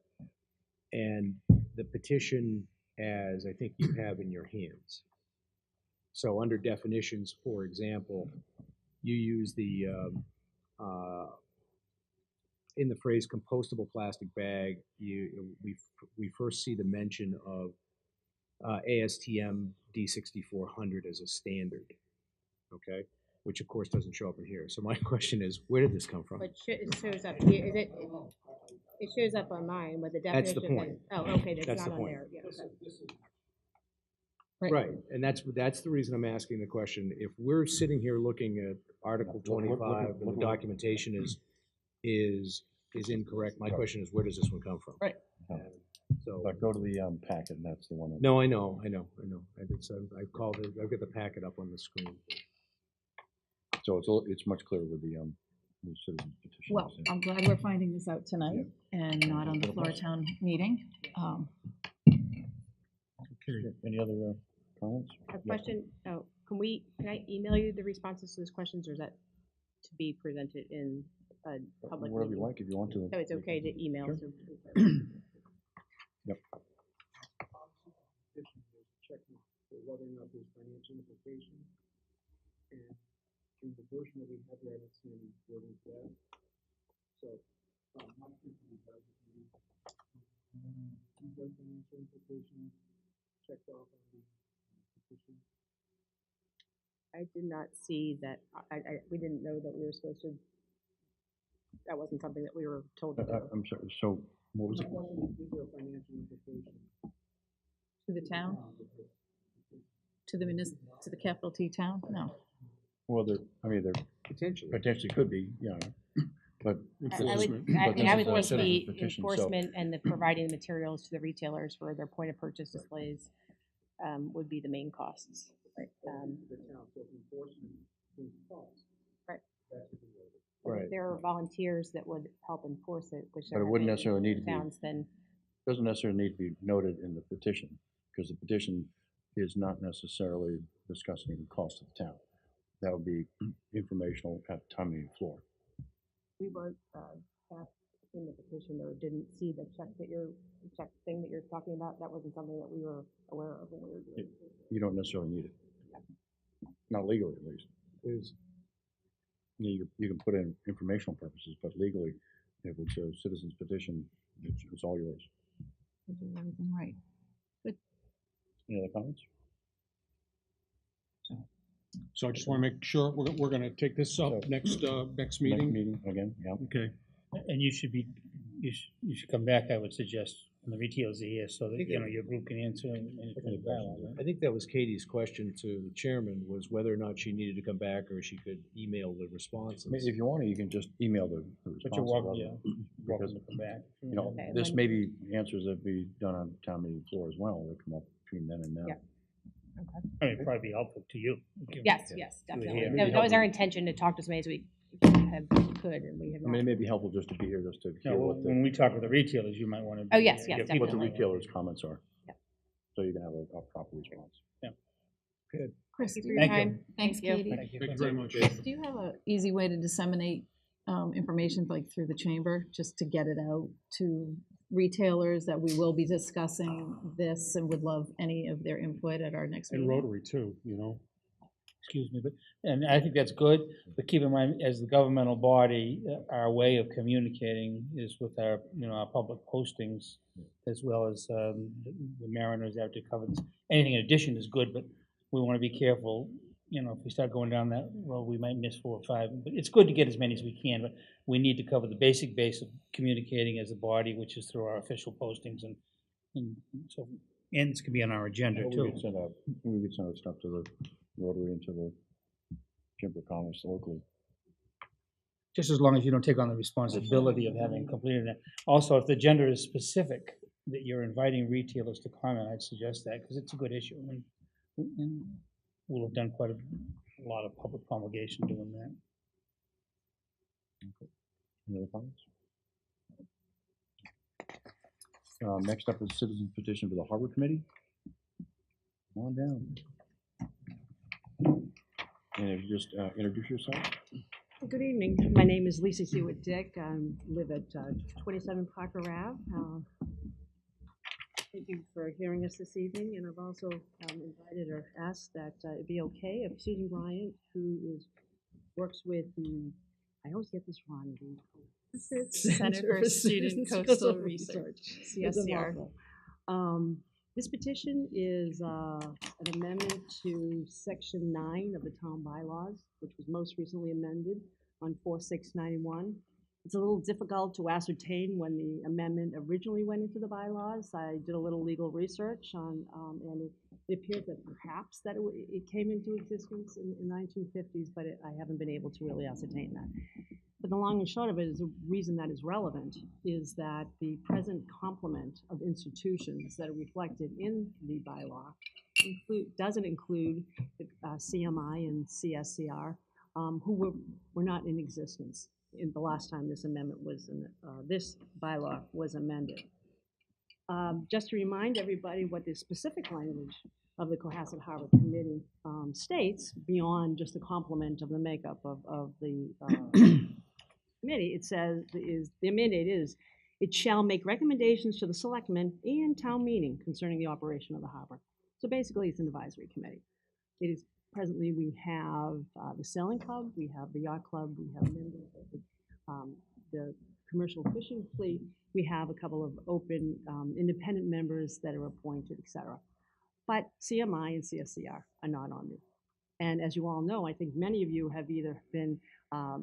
And the petition as I think you have in your hands. So under definitions, for example, you use the, in the phrase compostable plastic bag, we first see the mention of ASTM D6400 as a standard, okay? Which of course doesn't show up in here. So my question is, where did this come from? But it shows up here, it shows up on mine with the That's definition. the point. Oh, okay, That's that's the not on point. there, yeah, okay. Right, and that's the reason I'm asking the question. If we're sitting here looking at Article 25 and the documentation is incorrect, my question is, where does this one come from? Right. So, But go to the packet, and that's the one. that- no, I know. I've called it, I've got the packet up on the screen. So it's much clearer with the citizens petition. Well, I'm glad we're finding this out tonight and not on the floor town meeting. Any other comments? A question, oh, can I email you the responses to those questions, or is that to be presented in a public Whatever you meeting? like, if you want to. So it's okay to email Sure. to. Yep. Check for whether or not there's financial implications. And in the version that we have there, it's in wording that. So, not simply because these are financial implications checked off on the petition. I did not see that, we didn't know that we were supposed to, that wasn't something that we were told to do. I'm sorry, so what was it? Is there a financial implication? To the town? To the capital T town? No. Well, there potentially could be, yeah, but. I this is- would, but I this mean, I is would a think the citizens petition, so- enforcement and the providing the materials to the retailers for their point of purchase displays would be the main costs. The town, so if enforcement is cost. Right. That should be noted. But if Right. there are volunteers that would help enforce it, which But there it are wouldn't many necessarily need to be. towns, then Doesn't necessarily need to be noted in the petition, because the petition is not necessarily discussing the cost of the town. That would be informational at town meeting floor. we weren't asked in the petition or didn't see the check thing that you're talking about. That wasn't something that we were aware of when we were doing it. You don't necessarily need it. Not legally, at least. You can put in informational purposes, but legally, if it's a citizen's petition, it's all yours. We do everything right. Any other comments? So I just want to make sure, we're going to take this up next Next meeting. meeting, again, yeah. Okay. And you should come back, I would suggest, when the retailers are here, so that, you know, your group can answer any kind of dialogue, right? I think that was Katie's question to the chairman, was whether or not she needed to come back or she could email the responses. I mean, if you want to, you can just email the response. But you're welcome, welcome to come back. You know, Okay, this when- may be answers that be done on town meeting floor as well, that come up between then and now. Yeah. I mean, it'd probably be helpful to you. Yes, Yeah. yes, Do it definitely. here. That was our intention, to talk to as many as we could, and we have I mean, it not. may be helpful just to be here, just to You hear know, what when we talk with the retailers, you might want to. Oh, yes, yes, what the definitely. retailers' comments are. Yeah. So you can have a proper response. Chris, you do for you your have- time. Thanks, Thank you. Katie. Thank you. Thank you very much. Do you have an easy way to disseminate information like through the chamber, just to get it out to retailers that we will be discussing this and would love any of their input at our next And meeting? Rotary too, you know? Excuse me, but, and I think that's good, but keep in mind, as the governmental body, our way of communicating is with our, our public postings, as well as the Mariners have to cover this. Anything in addition is good, but we want to be careful, if we start going down that road, we might miss 4 or 5. But it's good to get as many as we can, but we need to cover the basic base of communicating as a body, which is through our official postings and so, and this could be on our agenda We too. could send out, stuff to the Rotary and to the Chamber of Commerce locally. Just as long as you don't take on the responsibility of having completed it. Also, if the agenda is specific, that you're inviting retailers to comment, I'd suggest that, because it's a good issue. And we'll have done quite a lot of public promulgation doing that. Any other comments? Next up is citizen petition for the Harbor Committee. Come on down. And if you just introduce yourself. Good evening. My name is Lisa Hewitt Dick. I live at 27 Parker Ave. Thank you for hearing us this evening, and I've also invited or asked that it be okay if Susan Bryant, who works with the, I always get this wrong, the Center for Student Coastal Research, CSCR. This petition is an amendment to Section 9 of the town bylaws, which was most recently amended on 4/6/91. It's a little difficult to ascertain when the amendment originally went into the bylaws. I did a little legal research on, and it appears that perhaps that it came into existence in the 1950s, but I haven't been able to really ascertain that. But the long and short of it is the reason that is relevant is that the present complement of institutions that are reflected in the bylaw doesn't include the CMI and CSCR, who were not in existence in the last time this amendment was this bylaw was amended. Just to remind everybody what the specific language of the Cohasset Harbor Committee states, beyond just the complement of the makeup of the committee, it says the mandate is it shall make recommendations to the selectmen and town meeting concerning the operation of the harbor. So basically, it's an advisory committee. It is presently we have the sailing club, we have the yacht club, we have members of the commercial fishing fleet. We have a couple of open independent members that are appointed, etc. But CMI and CSCR are not on there. And as you all know, I think many of you have either been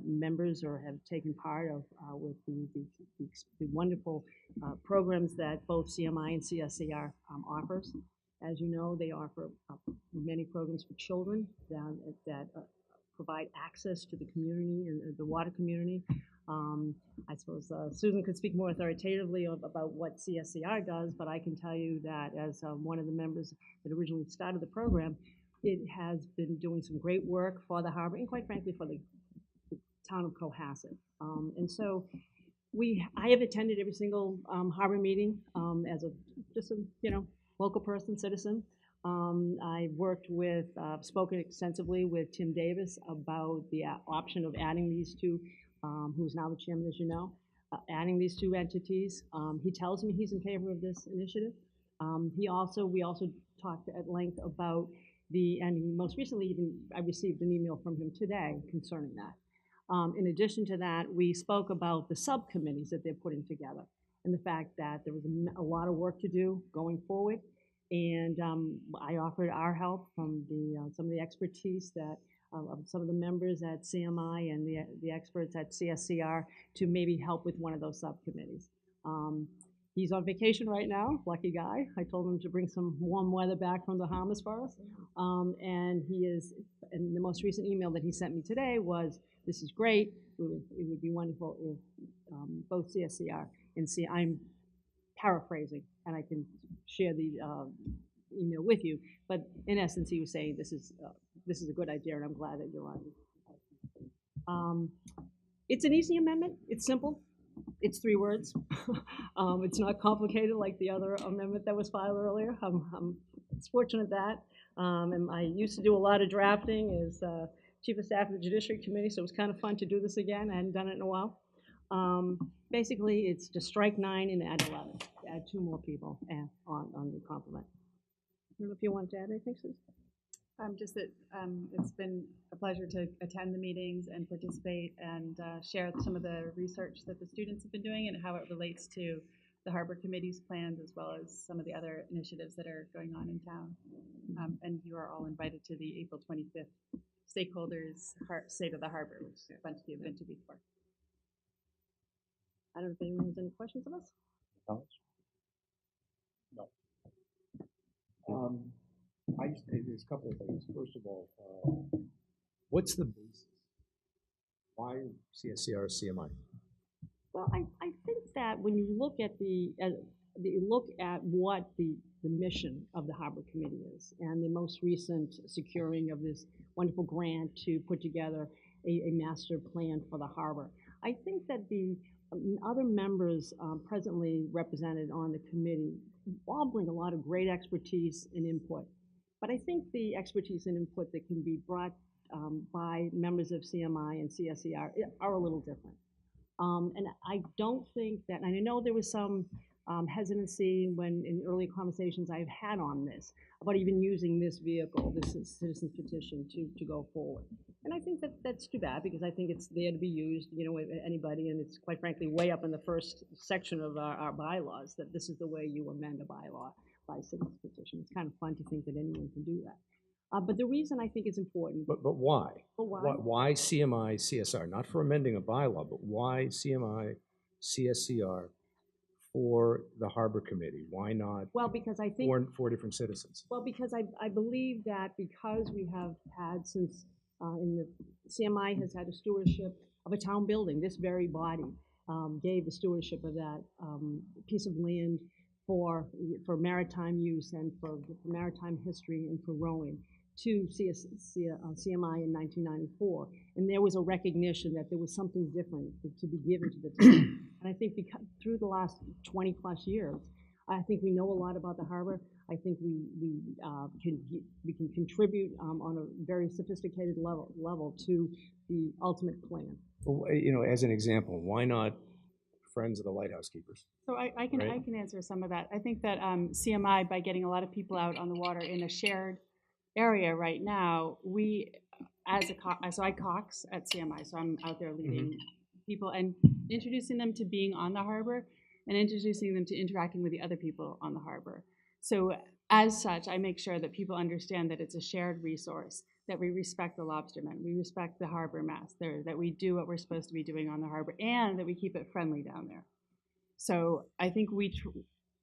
members or have taken part of with the wonderful programs that both CMI and CSCR offers. As you know, they offer many programs for children that provide access to the community and the water community. I suppose Susan could speak more authoritatively about what CSCR does, but I can tell you that as one of the members that originally started the program, it has been doing some great work for the harbor and quite frankly for the town of Cohasset. And so I have attended every single harbor meeting as just a local person, citizen. I worked with, spoken extensively with Tim Davis about the option of adding these two, who's now the chairman, as you know, adding these two entities. He tells me he's in favor of this initiative. We also talked at length about and most recently even I received an email from him today concerning that. In addition to that, we spoke about the subcommittees that they're putting together and the fact that there was a lot of work to do going forward. And I offered our help from some of the expertise that of some of the members at CMI and the experts at CSCR to maybe help with one of those subcommittees. He's on vacation right now, lucky guy. I told him to bring some warm weather back from the Bahamas for us. And the most recent email that he sent me today was, this is great. It would be wonderful if both CSCR and I'm paraphrasing, and I can share the email with you. But in essence, he was saying this is a good idea, and I'm glad that you're on. It's an easy amendment. It's simple. It's 3 words. It's not complicated like the other amendment that was filed earlier. it's fortunate that. And I used to do a lot of drafting as chief of staff of the Judiciary Committee, so it was kind of fun to do this again. I hadn't done it in a while. Basically, it's to strike 9 and add 11, add 2 more people on the complement. I don't know if you want to add anything, Susan? Just that it's been a pleasure to attend the meetings and participate and share some of the research that the students have been doing and how it relates to the Harbor Committee's plans as well as some of the other initiatives that are going on in town. And you are all invited to the April 25th Stakeholders State of the Harbor, which a bunch of you have been to before. I don't know if anyone has any questions of us? No. There's a couple of things. First of all, what's the basis? Why CSCR CMI? Well, I think that when you look at what the mission of the Harbor Committee is, and the most recent securing of this wonderful grant to put together a master plan for the harbor, I think that the other members presently represented on the committee all bring a lot of great expertise and input. But I think the expertise and input that can be brought by members of CMI and CSCR are a little different. And I don't think that, and I know there was some hesitancy when in early conversations I've had on this, about even using this vehicle, this citizen's petition, to go forward. And I think that that's too bad, because I think it's there to be used, with anybody, and it's quite frankly way up in the first section of our bylaws that this is the way you amend a bylaw by citizen's petition. It's kind of fun to think that anyone can do that. But the reason I think it's important. But why? But why? Why CMI, CSR? Not for amending a bylaw, but why CMI, CSCR for the Harbor Committee? Why not? Well, because I think four different citizens. Well, because I believe that because we have had since in the CMI has had a stewardship of a town building. This very body gave the stewardship of that piece of land for maritime use and for maritime history and for rowing to CMI in 1994, and there was a recognition that there was something different to be given to the town. And I think because through the last 20 plus years, I think we know a lot about the harbor. I think we can contribute on a very sophisticated level to the ultimate plan. Well, as an example, why not Friends of the Lighthouse Keepers? So I can answer some of that. I think that CMI, by getting a lot of people out on the water in a shared area right now, we, so I cox at CMI, so I'm out there leading people and introducing them to being on the harbor and introducing them to interacting with the other people on the harbor. So as such, I make sure that people understand that it's a shared resource, that we respect the lobstermen, we respect the harbor master, that we do what we're supposed to be doing on the harbor, and that we keep it friendly down there. So I think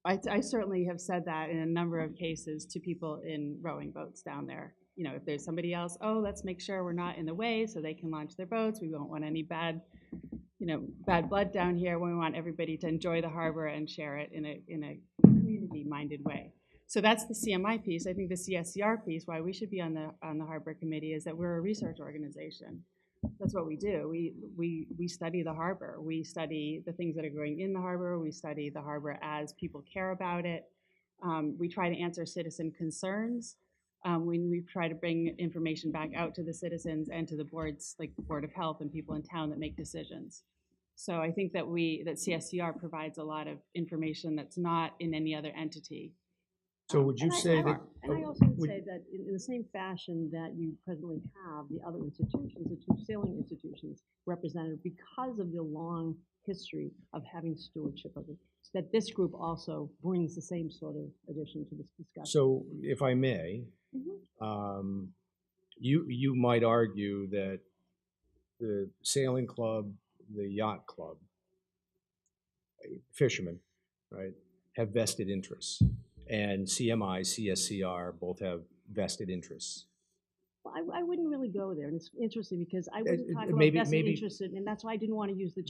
I certainly have said that in a number of cases to people in rowing boats down there. If there's somebody else, let's make sure we're not in the way so they can launch their boats. We don't want any bad blood down here. We want everybody to enjoy the harbor and share it in a community-minded way. So that's the CMI piece. I think the CSCR piece, why we should be on the Harbor Committee, is that we're a research organization. That's what we do. We study the harbor. We study the things that are going in the harbor. We study the harbor as people care about it. We try to answer citizen concerns. We try to bring information back out to the citizens and to the boards, like the Board of Health and people in town that make decisions. So I think that CSCR provides a lot of information that's not in any other entity. So would you say that? And I also would say that in the same fashion that you presently have the other institutions, the two sailing institutions represented, because of the long history of having stewardship of it, that this group also brings the same sort of addition to this discussion. So if I may, you might argue that the sailing club, the yacht club, fishermen, right, have vested interests. And CMI, CSCR both have vested interests. Well, I wouldn't really go there, and it's interesting because I wouldn't talk about vested interest, and that's why I didn't want to use the term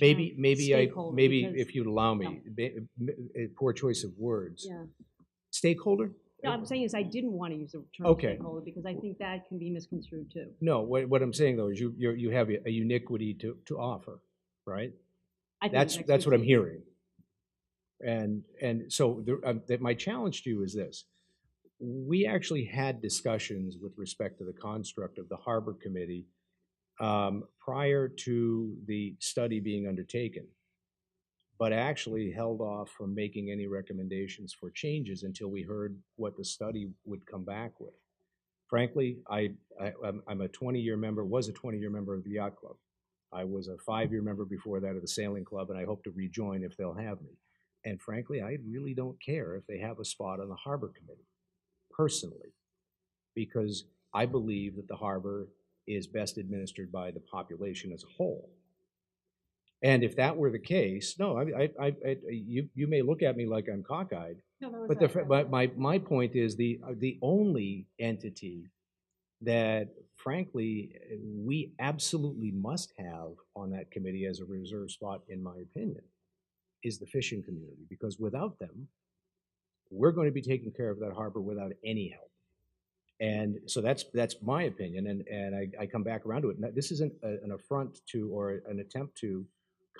stakeholder. Maybe if you'd allow me, a poor choice of words. Yeah. Stakeholder? No, I'm saying is I didn't want to use the term stakeholder because I think that can be misconstrued too. No, what I'm saying though is you have a uniquity to offer, right? That's what I'm hearing. And so my challenge to you is this. we actually had discussions with respect to the construct of the Harbor Committee prior to the study being undertaken, but actually held off from making any recommendations for changes until we heard what the study would come back with. Frankly, I'm a 20-year member, was a 20-year member of the Yacht Club. I was a 5-year member before that of the Sailing Club, and I hope to rejoin if they'll have me. And frankly, I really don't care if they have a spot on the Harbor Committee, personally, because I believe that the harbor is best administered by the population as a whole. And if that were the case, no, you may look at me like I'm cockeyed, No, that was but not- but my point is the only entity that frankly we absolutely must have on that committee as a reserve spot, in my opinion, is the fishing community, because without them, we're going to be taking care of that harbor without any help. And so that's my opinion, and I come back around to it. Now, this isn't an affront to or an attempt to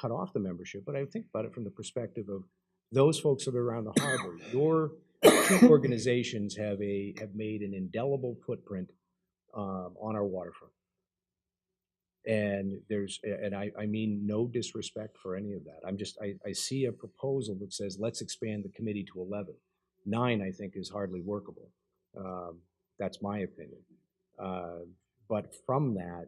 cut off the membership, but I think about it from the perspective of those folks that are around the harbor. Your two organizations have made an indelible footprint on our waterfront. And I mean no disrespect for any of that. I see a proposal that says, let's expand the committee to 11. 9, I think, is hardly workable. That's my opinion. But from that,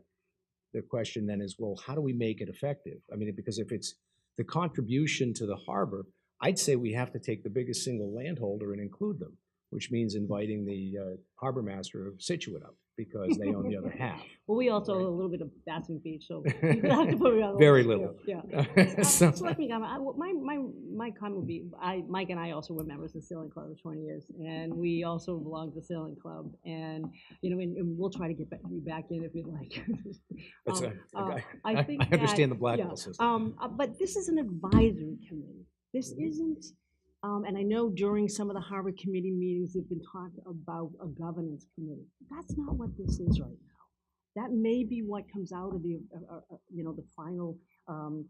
the question then is, well, how do we make it effective? I mean, because if it's the contribution to the harbor, I'd say we have to take the biggest single landholder and include them, which means inviting the harbor master of Situate up, because they own the other half. Well, we also own a little bit of Bassing Beach, so you have to put me on the Very list, little. Yeah. So- So let me comment. My comment would be, Mike and I also were members of the Sailing Club for 20 years, and we also belong to the Sailing Club, and and we'll try to get you back in if you'd like. I think understand that- the blackmail yeah, system. but this is an advisory committee. This isn't. And I know during some of the Harbor Committee meetings, they've been talked about a governance committee. That's not what this is right now. That may be what comes out of the, the final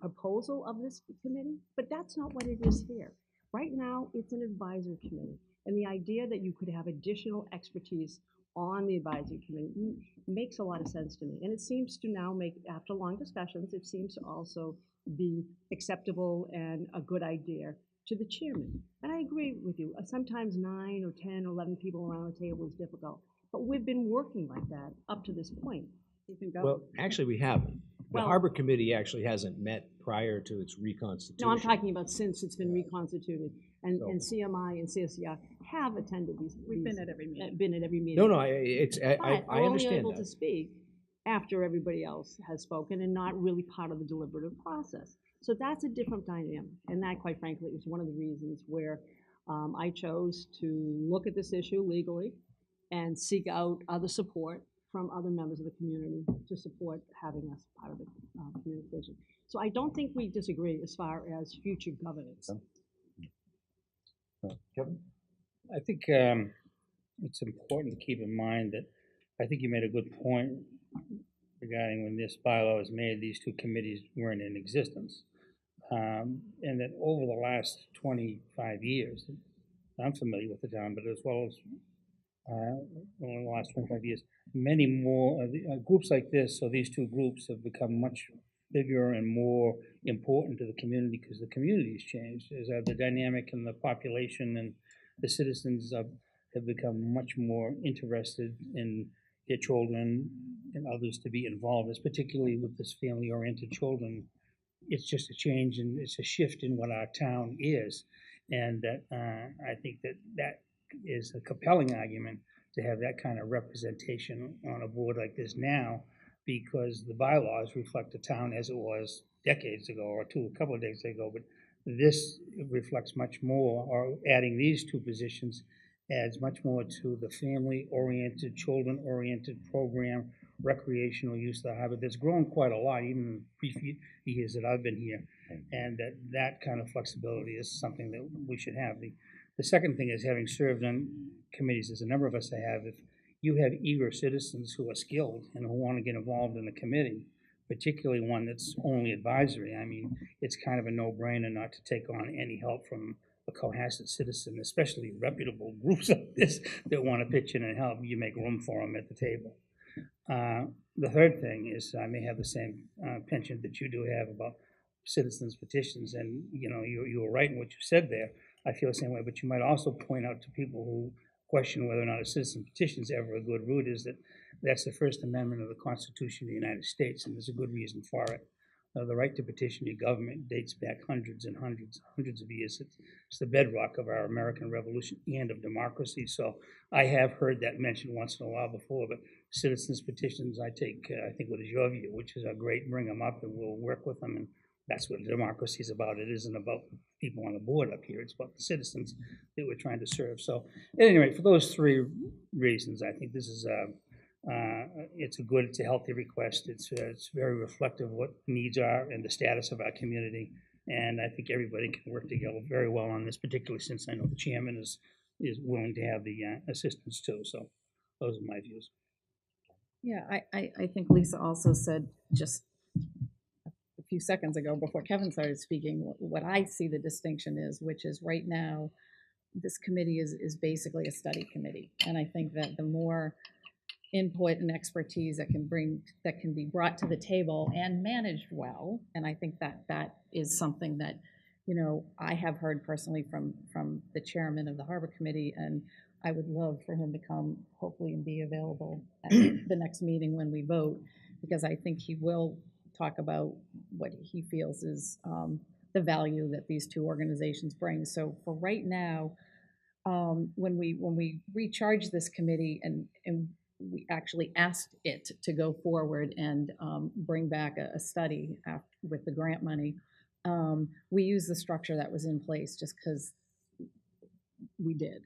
proposal of this committee, but that's not what it is here. Right now, it's an advisory committee. And the idea that you could have additional expertise on the advisory committee makes a lot of sense to me. And it seems to now make, after long discussions, it seems to also be acceptable and a good idea to the chairman. And I agree with you. Sometimes 9 or 10 or 11 people around the table is difficult. But we've been working like that up to this point. You can go. Well, actually, we haven't. The Well- Harbor Committee actually hasn't met prior to its reconstitution. No, I'm talking about since it's been reconstituted. And, So- and CMI and CSCR have attended these. We've been these- at every meeting. Been at every meeting. No, But I are only understand able to that. speak after everybody else has spoken and not really part of the deliberative process. So that's a different dynamic, and that, quite frankly, is one of the reasons where I chose to look at this issue legally and seek out other support from other members of the community to support having us part of the communication. So I don't think we disagree as far as future governance. Kevin? I think it's important to keep in mind that I think you made a good point regarding when this bylaw was made, these two committees weren't in existence. And that over the last 25 years, I'm familiar with the town, but as well as over the last 25 years, many more groups like this, so these two groups have become much bigger and more important to the community because the community's changed. As the dynamic and the population and the citizens have become much more interested in their children and others to be involved, as particularly with this family-oriented children. It's just a change and it's a shift in what our town is. And that I think that is a compelling argument to have that kind of representation on a board like this now, because the bylaws reflect the town as it was decades ago or a couple of decades ago. But this reflects much more, or adding these two positions adds much more to the family-oriented, children-oriented program, recreational use of the harbor that's grown quite a lot, even in the years that I've been here. And that kind of flexibility is something that we should have. The second thing is, having served on committees, as a number of us have, if you have eager citizens who are skilled and who want to get involved in a committee, particularly one that's only advisory, I mean, it's kind of a no-brainer not to take on any help from a Cohasset citizen, especially reputable groups like this that want to pitch in and help, you make room for them at the table. The third thing is I may have the same penchant that you do have about citizens petitions, and you were right in what you said there. I feel the same way, but you might also point out to people who question whether or not a citizen petition is ever a good route is that that's the First Amendment of the Constitution of the United States, and there's a good reason for it. The right to petition your government dates back hundreds and hundreds of years. It's the bedrock of our American Revolution and of democracy. So I have heard that mentioned once in a while before, but citizens petitions, I think what is your view, which is a great, bring them up and we'll work with them. And that's what democracy is about. It isn't about people on the board up here. It's about the citizens that we're trying to serve. So at any rate, for those three reasons, I think this is it's a healthy request. It's very reflective of what needs are and the status of our community. And I think everybody can work together very well on this, particularly since I know the chairman is willing to have the assistance too. So those are my views. Yeah, I think Lisa also said just a few seconds ago before Kevin started speaking, what I see the distinction is, which is right now, this committee is basically a study committee. And I think that the more input and expertise that can be brought to the table and managed well, and I think that is something that I have heard personally from the chairman of the Harbor Committee, and I would love for him to come hopefully and be available at the next meeting when we vote, because I think he will talk about what he feels is the value that these two organizations bring. So for right now, when we recharge this committee and we actually asked it to go forward and bring back a study with the grant money, we used the structure that was in place just because we did.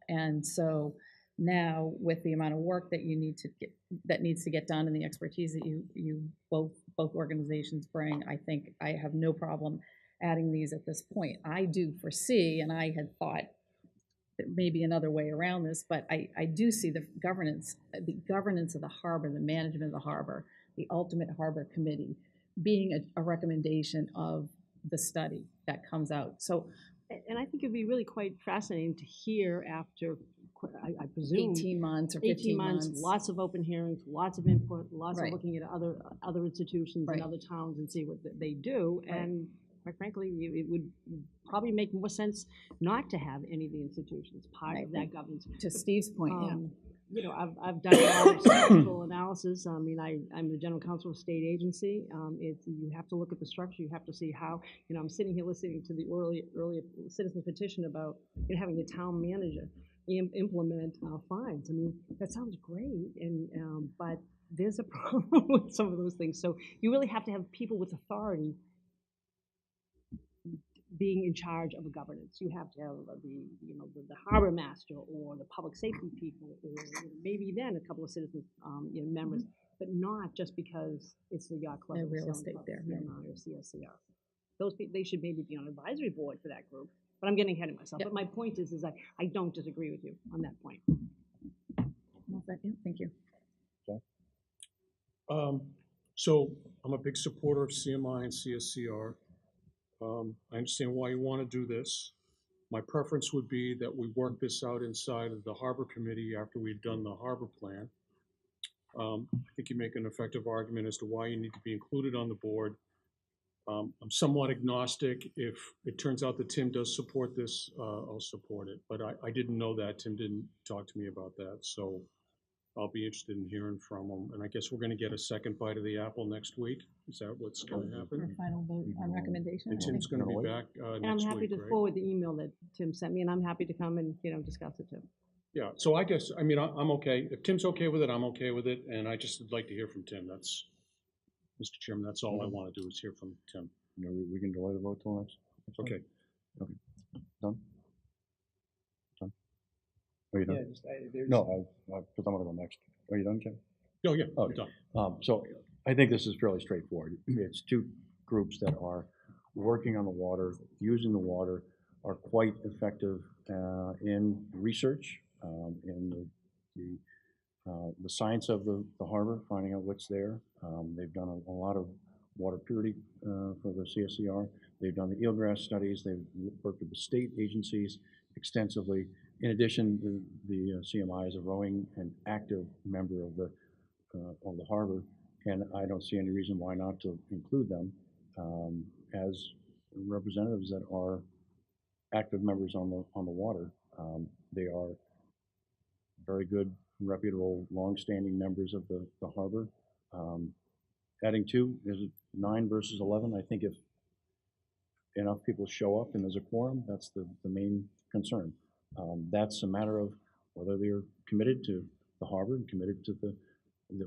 And so now, with the amount of work that needs to get done and the expertise that you both organizations bring, I think I have no problem adding these at this point. I do foresee, and I had thought that maybe another way around this, but I do see the governance of the harbor, the management of the harbor, the ultimate harbor committee being a recommendation of the study that comes out. So, and I think it'd be really quite fascinating to hear after, I presume, 18 months or 15 months, lots of open hearings, lots of input, lots Right. of looking at other institutions Right. and other towns and see what they do. Right. And quite frankly, it would probably make more sense not to have any of the institutions part Right. of that governance. To Steve's point, I've done a lot of structural analysis. I mean, I'm the general counsel of a state agency. You have to look at the structure. You have to see how, I'm sitting here listening to the earlier citizen petition about having the town manager implement fines. I mean, that sounds great, but there's a problem with some of those things. So you really have to have people with authority being in charge of a governance. You have to have the harbor master or the public safety people, or maybe then a couple of citizens members, but not just because it's the yacht club, The or real sailing estate club, there, CMI or CSCR. Those people, they should maybe be on an advisory board for that group. But I'm getting ahead of myself. Yeah. But my point is I don't disagree with you on that point. Well, thank you. So I'm a big supporter of CMI and CSCR. I understand why you want to do this. My preference would be that we work this out inside of the Harbor Committee after we've done the harbor plan. I think you make an effective argument as to why you need to be included on the board. I'm somewhat agnostic. If it turns out that Tim does support this, I'll support it. But I didn't know that. Tim didn't talk to me about that. So I'll be interested in hearing from him. And I guess we're going to get a second bite of the apple next week. Is that what's going to For happen? final vote on recommendation. And I Tim's think. going to be back And I'm next happy week, to right? forward the email that Tim sent me, and I'm happy to come and discuss it too. Yeah, so I guess, I'm okay. If Tim's okay with it, I'm okay with it, and I just would like to hear from Tim. That's, Mr. Chairman, that's all I want to do is hear from Tim. We can delay the vote till next. Okay. Okay. Done? Done? Are you done? Yeah, just, there's. No, because I'm gonna go next. Are you done, Jim? Oh, yeah, I'm Okay. done. So I think this is fairly straightforward. It's two groups that are working on the water, using the water, are quite effective in research, in the science of the harbor, finding out what's there. They've done a lot of water purity for the CSCR. They've done the eelgrass studies. They've worked with the state agencies extensively. In addition, the CMI is a rowing and active member of the harbor, and I don't see any reason why not to include them as representatives that are active members on the water. They are very good, reputable, long-standing members of the harbor. Adding 2, is it 9 versus 11? I think if enough people show up and there's a quorum, that's the main concern. That's a matter of whether they're committed to the harbor and committed to the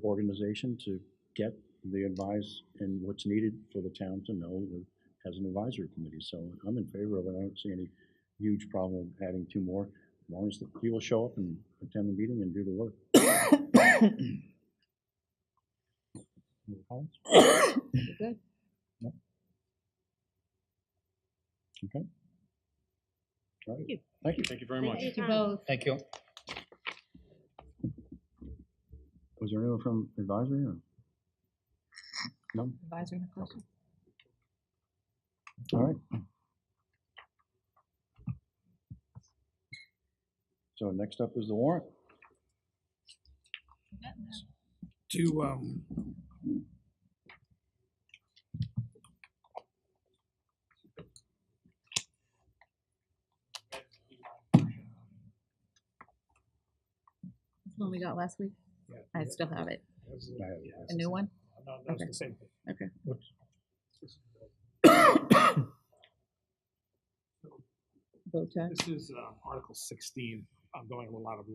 organization to get the advice and what's needed for the town to know as an advisory committee. So I'm in favor of it. I don't see any huge problem with adding 2 more, as long as the people show up and attend the meeting and do the work. Any comments? Good. No? Okay. All right. Thank you. Thank you very much. Thank you both. Thank you. Was there anyone from advisory or? No? Advisory, no question? All right. So next up is the warrant. To, That's the one we got last week? I still have it. A new one? No, that's Okay. the same thing. Okay. VOTEC. This is Article 16. I'm going with a lot of.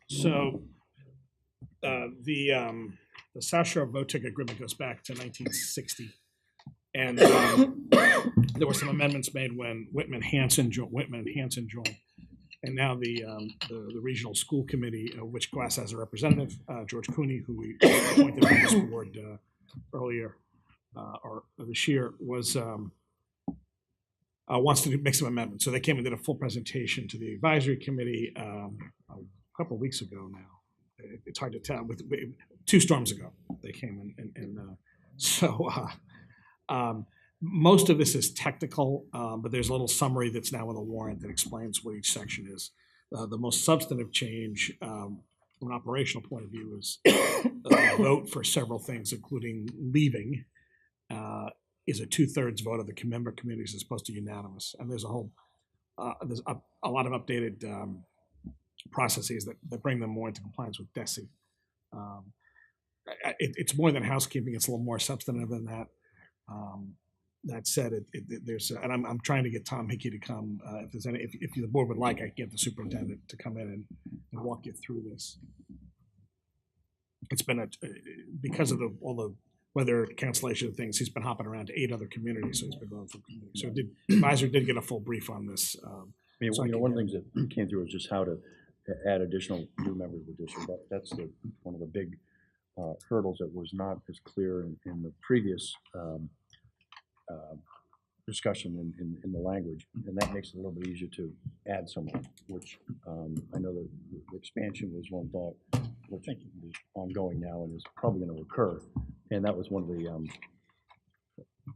So the South Shore VOTEC agreement goes back to 1960, and there were some amendments made when Whitman and Hanson joined, and now the regional school committee, which Glass has a representative, George Cooney, who we appointed to this board earlier or this year, was. Wants to make some amendments. So they came and did a full presentation to the advisory committee a couple of weeks ago now. It's hard to tell. With 2 storms ago, they came most of this is technical, but there's a little summary that's now in the warrant that explains what each section is. The most substantive change from an operational point of view is a vote for several things, including leaving. Is a 2/3 vote of the member communities as opposed to unanimous. And there's a whole, there's a lot of updated processes that bring them more into compliance with DESI. It's more than housekeeping, it's a little more substantive than that. That said, there's, and I'm trying to get Tom Hickey to come, if there's any, if the board would like, I can get the superintendent to come in and walk you through this. It's been because of all the weather cancellation things, he's been hopping around to 8 other communities, so he's been going from communities. So advisor did get a full brief on this. I mean, so one of the things that came through was just how to add additional new members of the district. That's one of the big hurdles that was not as clear in the previous discussion in the language, and that makes it a little bit easier to add someone, which I know that the expansion was one thought, which is ongoing now and is probably going to occur, and that was one of the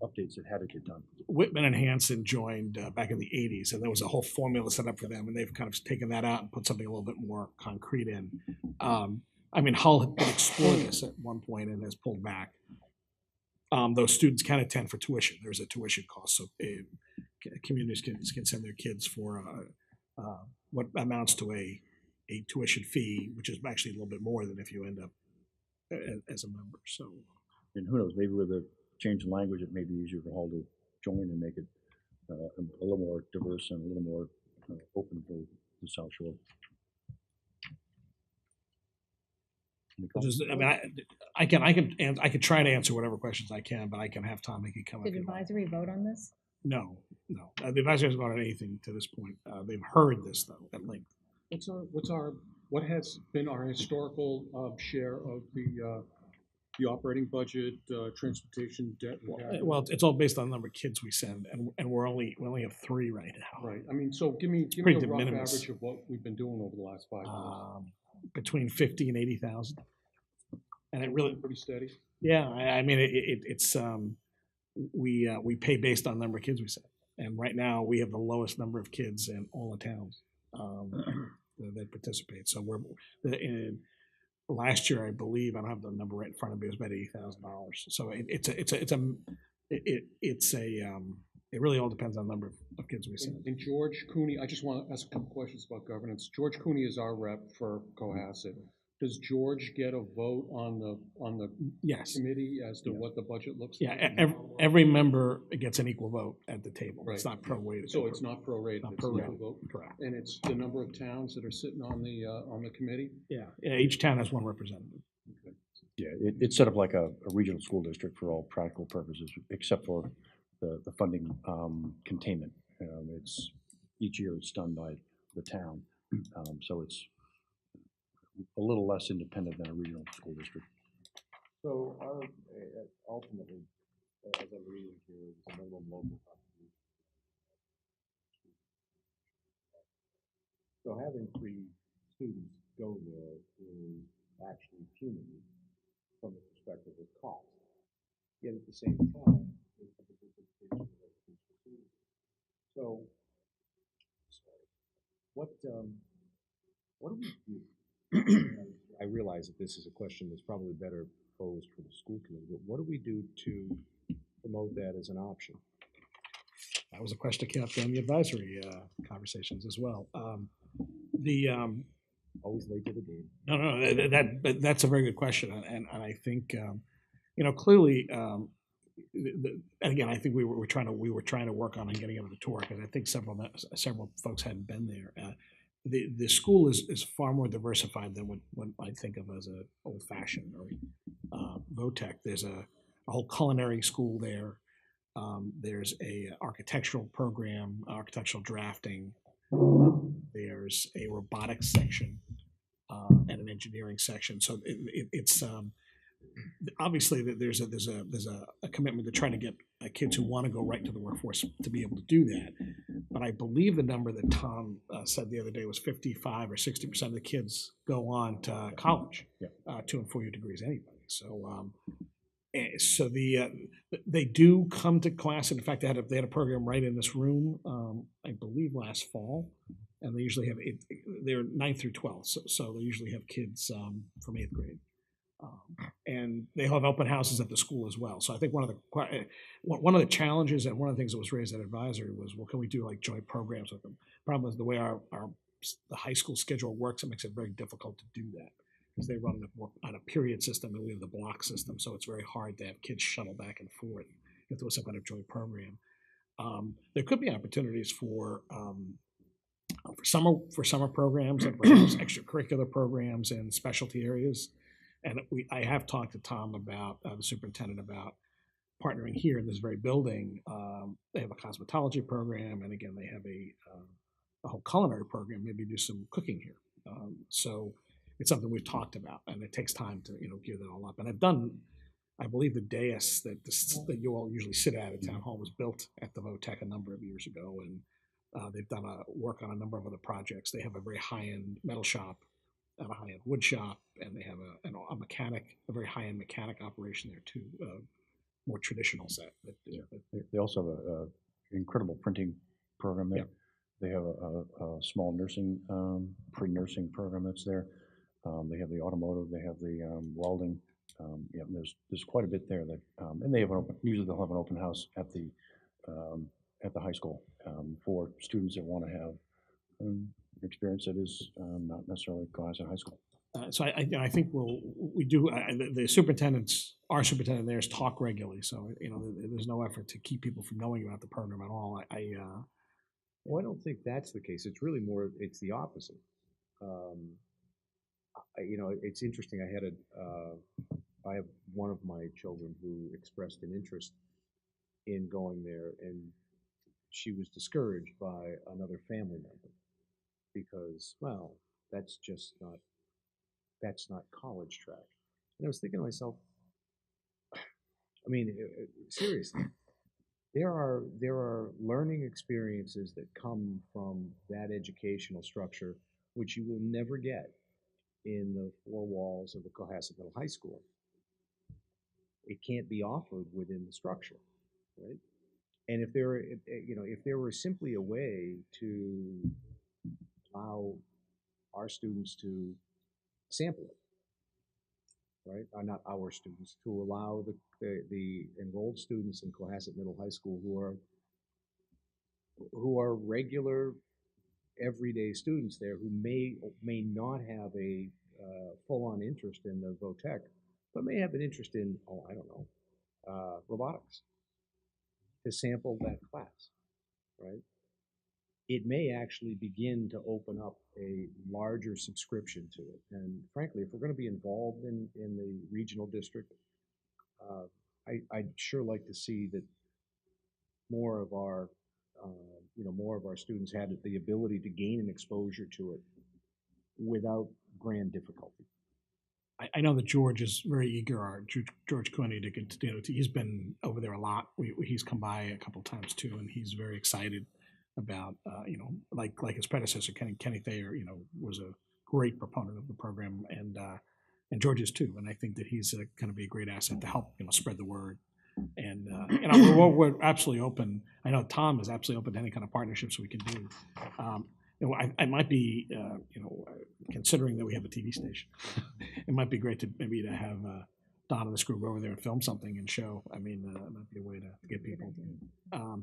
updates that had to get done. Whitman and Hanson joined back in the 80s, and there was a whole formula set up for them, and they've kind of taken that out and put something a little bit more concrete in. I mean, Hull had explored this at one point and has pulled back. Those students can attend for tuition. There's a tuition cost, so communities can send their kids for what amounts to a tuition fee, which is actually a little bit more than if you end up as a member. So, and who knows, maybe with a change in language, it may be easier for Hull to join and make it a little more diverse and a little more open for the South Shore. I mean, I can try to answer whatever questions I can, but I can have Tom Hickey come. Did advisory vote on this? No. The advisory hasn't voted on anything to this point. They've heard this though at length. What has been our historical share of the operating budget, transportation, debt? Well, it's all based on the number of kids we send, and we only have 3 right now. Right. I mean, so give me a rough average of what we've been doing over the last 5 years. Between 50 and 80,000, and it really pretty steady. Yeah, I mean it's we pay based on the number of kids we send. And right now, we have the lowest number of kids in all the towns that participate. So last year, I believe, I don't have the number right in front of me, it was about $80,000. So it really all depends on the number of kids we send. And George Cooney, I just want to ask a couple questions about governance. George Cooney is our rep for Cohasset. Does George get a vote on the Yes. committee as to what the budget looks Yeah, like? every member gets an equal vote at the table. Right. It's not prorated. So it's not prorated, Not it's an prorated. equal vote? Correct. And it's the number of towns that are sitting on the committee? Yeah, each town has one representative. Yeah, it's set up like a regional school district for all practical purposes, except for the funding containment. It's each year it's done by the town, so it's a little less independent than a regional school district. So our, ultimately, as I'm reading here, the minimum local contribution. So having 3 students go there is actually punitive from the perspective of cost. Yet at the same time, there's the participation of the students. So, what do we do? I realize that this is a question that's probably better posed for the school committee, but what do we do to promote that as an option? That was a question that came up during the advisory conversations as well. Always late to the game. But that's a very good question, and I think clearly, and again, I think we were trying to work on getting it on the tour because I think several folks hadn't been there. The school is far more diversified than what I think of as a old fashioned or VOTEC. There's a whole culinary school there. There's a architectural program, architectural drafting. There's a robotics section and an engineering section. So it's obviously there's a commitment to trying to get kids who want to go right to the workforce to be able to do that. But I believe the number that Tom said the other day was 55 or 60% of the kids go on to college, 2 and 4 year degrees anyway. So they do come to class. In fact, they had a program right in this room, I believe last fall, and they usually have they're 9th through 12th, so they usually have kids from 8th grade, and they have open houses at the school as well. So I think one of the challenges and one of the things that was raised at advisory was, well, can we do like joint programs with them? Problem is the way the high school schedule works, it makes it very difficult to do that. Because they run on a period system and we have the block system, so it's very hard to have kids shuttle back and forth if there was some kind of joint program. There could be opportunities for summer programs and perhaps extracurricular programs in specialty areas. And I have talked to Tom about the superintendent about partnering here in this very building. They have a cosmetology program, and again they have a whole culinary program. Maybe do some cooking here. So it's something we've talked about, and it takes time to gear that all up. And I believe the dais that you all usually sit at Town Hall was built at the VOTEC a number of years ago, and they've done work on a number of other projects. They have a very high-end metal shop and a high-end wood shop, and they have a very high-end mechanic operation there too, more traditional set. They also have an incredible printing program there. Yeah. They have a small nursing, pre-nursing program that's there. They have the automotive, they have the welding. There's quite a bit there that, and they have usually they'll have an open house at the high school for students that want to have experience that is not necessarily Cohasset High School. So I think we do. The superintendents, our superintendent there, is talk regularly. So there's no effort to keep people from knowing about the program at all. Well, I don't think that's the case. It's really more. It's the opposite. It's interesting. I have one of my children who expressed an interest in going there, and she was discouraged by another family member because, well, that's not college track. And I was thinking to myself, I mean, seriously, there are learning experiences that come from that educational structure which you will never get in the 4 walls of the Cohasset Middle High School. It can't be offered within the structure. right? And if there, if there were simply a way to allow our students to sample it, right? Not our students, to allow the enrolled students in Cohasset Middle High School who are regular, everyday students there who may not have a full-on interest in the VOTEC, but may have an interest in, I don't know, robotics, to sample that class, right? It may actually begin to open up a larger subscription to it. And frankly, if we're going to be involved in the regional district, I'd sure like to see that more of our, more of our students had the ability to gain an exposure to it without grand difficulty. I know that George is very eager, George Cooney, to get, he's been over there a lot. He's come by a couple times too, and he's very excited about, like his predecessor, Kenny Thayer, was a great proponent of the program, and George is too. And I think that he's going to be a great asset to help, spread the word. And we're absolutely open. I know Tom is absolutely open to any kind of partnerships we can do. I might be, considering that we have a TV station, it might be great to maybe to have Don and this group over there and film something and show. I mean, it might be a way to get people.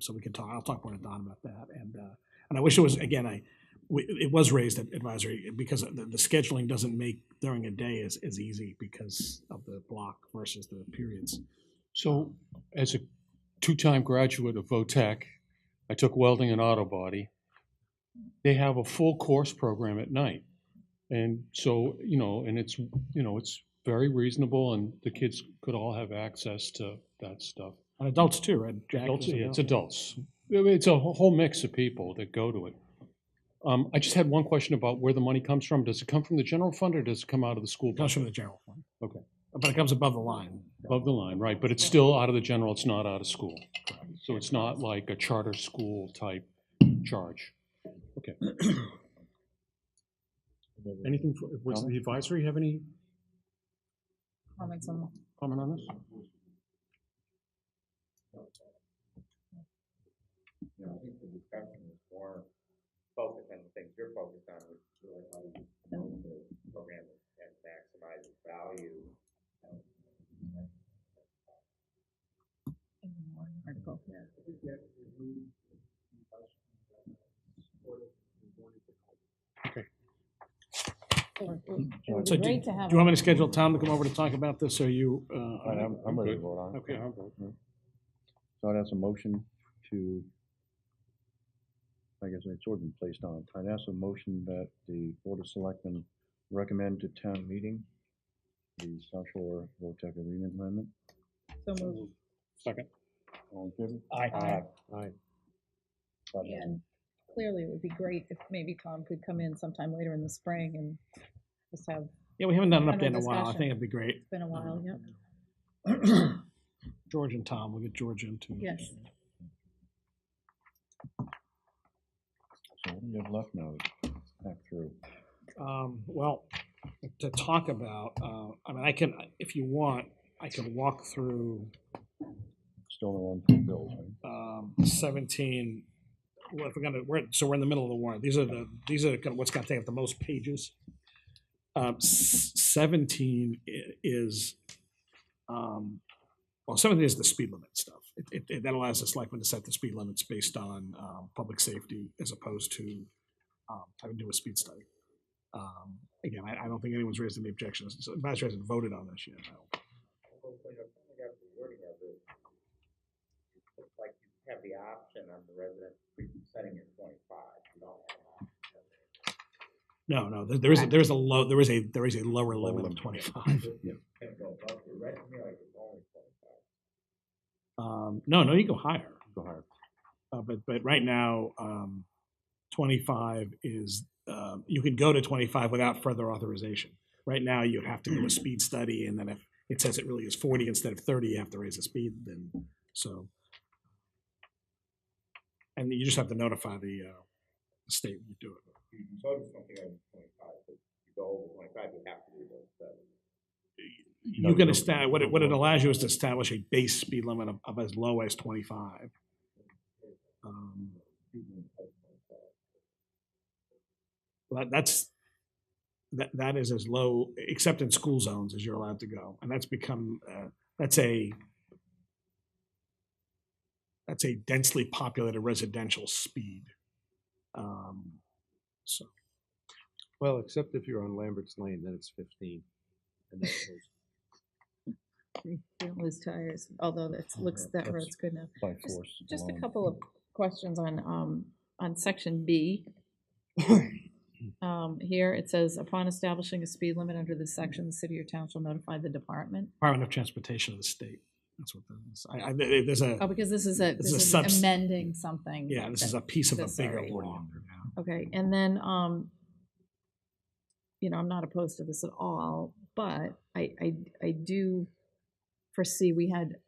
So we can talk. I'll talk more to Don about that. And I wish it was again. It was raised at advisory because the scheduling doesn't make during a day as easy because of the block versus the periods. So, as a two-time graduate of VOTEC, I took welding and auto body. They have a full course program at night. And so, and it's very reasonable, and the kids could all have access to that stuff. And adults too, right? Adults, yeah, it's adults. It's a whole mix of people that go to it. I just had one question about where the money comes from. Does it come from the general fund or does it come out of the school budget? It comes from the general fund. Okay. But it comes above the line. Above the line, right, but it's still out of the general, it's not out of school. So it's not like a charter school type charge. Okay. Anything, was the advisory have any Comments on comment on this? I think the discussion is more focused on the things you're focused on, which is really how you build the program and maximize its value. article. Okay. So do you want me to schedule Tom to come over to talk about this, or you? I'm ready to vote on it. Okay. I'll vote. So I'd ask a motion to, I guess it's already been placed on. I'd ask a motion that the Board of Selectmen recommend to town meeting the South Shore VOTEC agreement amendment. So moved. Second. All in favor? Aye. Aye. And clearly, it would be great if maybe Tom could come in sometime later in the spring and just have. Yeah, we haven't done an Have a update in a while. I discussion. think it'd be great. It's been a while, yeah. George and Tom, we'll get George into. Yes. So what do you have left now to pack through? Well, to talk about, I mean, I can, if you want, I can walk through Still the one for bills, right? 17. Well, if we're in the middle of the warrant. These are kind of what's going to take up the most pages. 17 is, 17 is the speed limit stuff. That allows the selectmen to set the speed limits based on public safety as opposed to having to do a speed study. Again, I don't think anyone's raised any objections. So advisory hasn't voted on this yet. Like you have the option on the resident setting at 25. You don't have No, there is a lower limit of 25. Yeah. No, you go higher. Go higher. But right now, 25 is you can go to 25 without further authorization. Right now, you have to do a speed study, and then if it says it really is 40 instead of 30, you have to raise the speed. Then and you just have to notify the state when you do it. So it's something over 25. If you go over 25, you have to do those studies. You can establish, what it allows you is to establish a base speed limit of as low as 25. That is as low, except in school zones, as you're allowed to go. And that's become, that's a densely populated residential speed. So. Well, except if you're on Lambert's Lane, then it's 15. And that's You don't lose tires, although that That's road's good enough. by Just- force Just a alone. couple of questions on section B. Here, it says, upon establishing a speed limit under this section, the city or town shall notify the department. Department of Transportation of the state. That's what that is. There's a. Oh, because this is This is amending something. Yeah, this is that- a piece of a that's bigger already- law. Okay, and then, I'm not opposed to this at all, but I do foresee, we had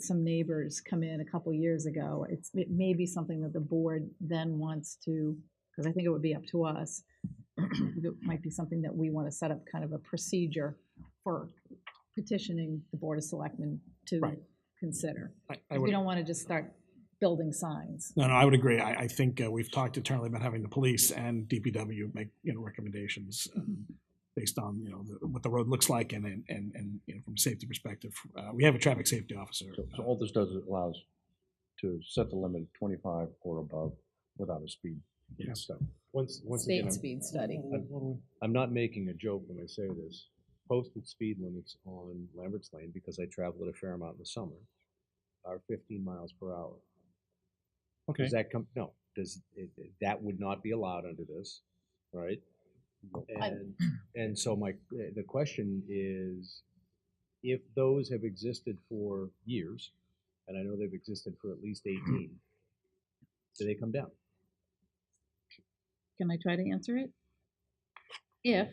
some neighbors come in a couple years ago. It may be something that the board then wants to, because I think it would be up to us. It might be something that we want to set up kind of a procedure for petitioning the Board of Selectmen to consider. We don't want to just start building signs. No, I would agree. I think we've talked internally about having the police and DPW make recommendations based on what the road looks like and from a safety perspective. We have a traffic safety officer. So all this does is allows to set the limit 25 or above without a speed study. once State again, speed study. I'm not making a joke when I say this. Posted speed limits on Lambert's Lane, because I travel it a fair amount in the summer, are 15 miles per hour. Okay. Does that come? No. That would not be allowed under this, right? And so the question is, if those have existed for years, and I know they've existed for at least 18, do they come down? Can I try to answer it? If,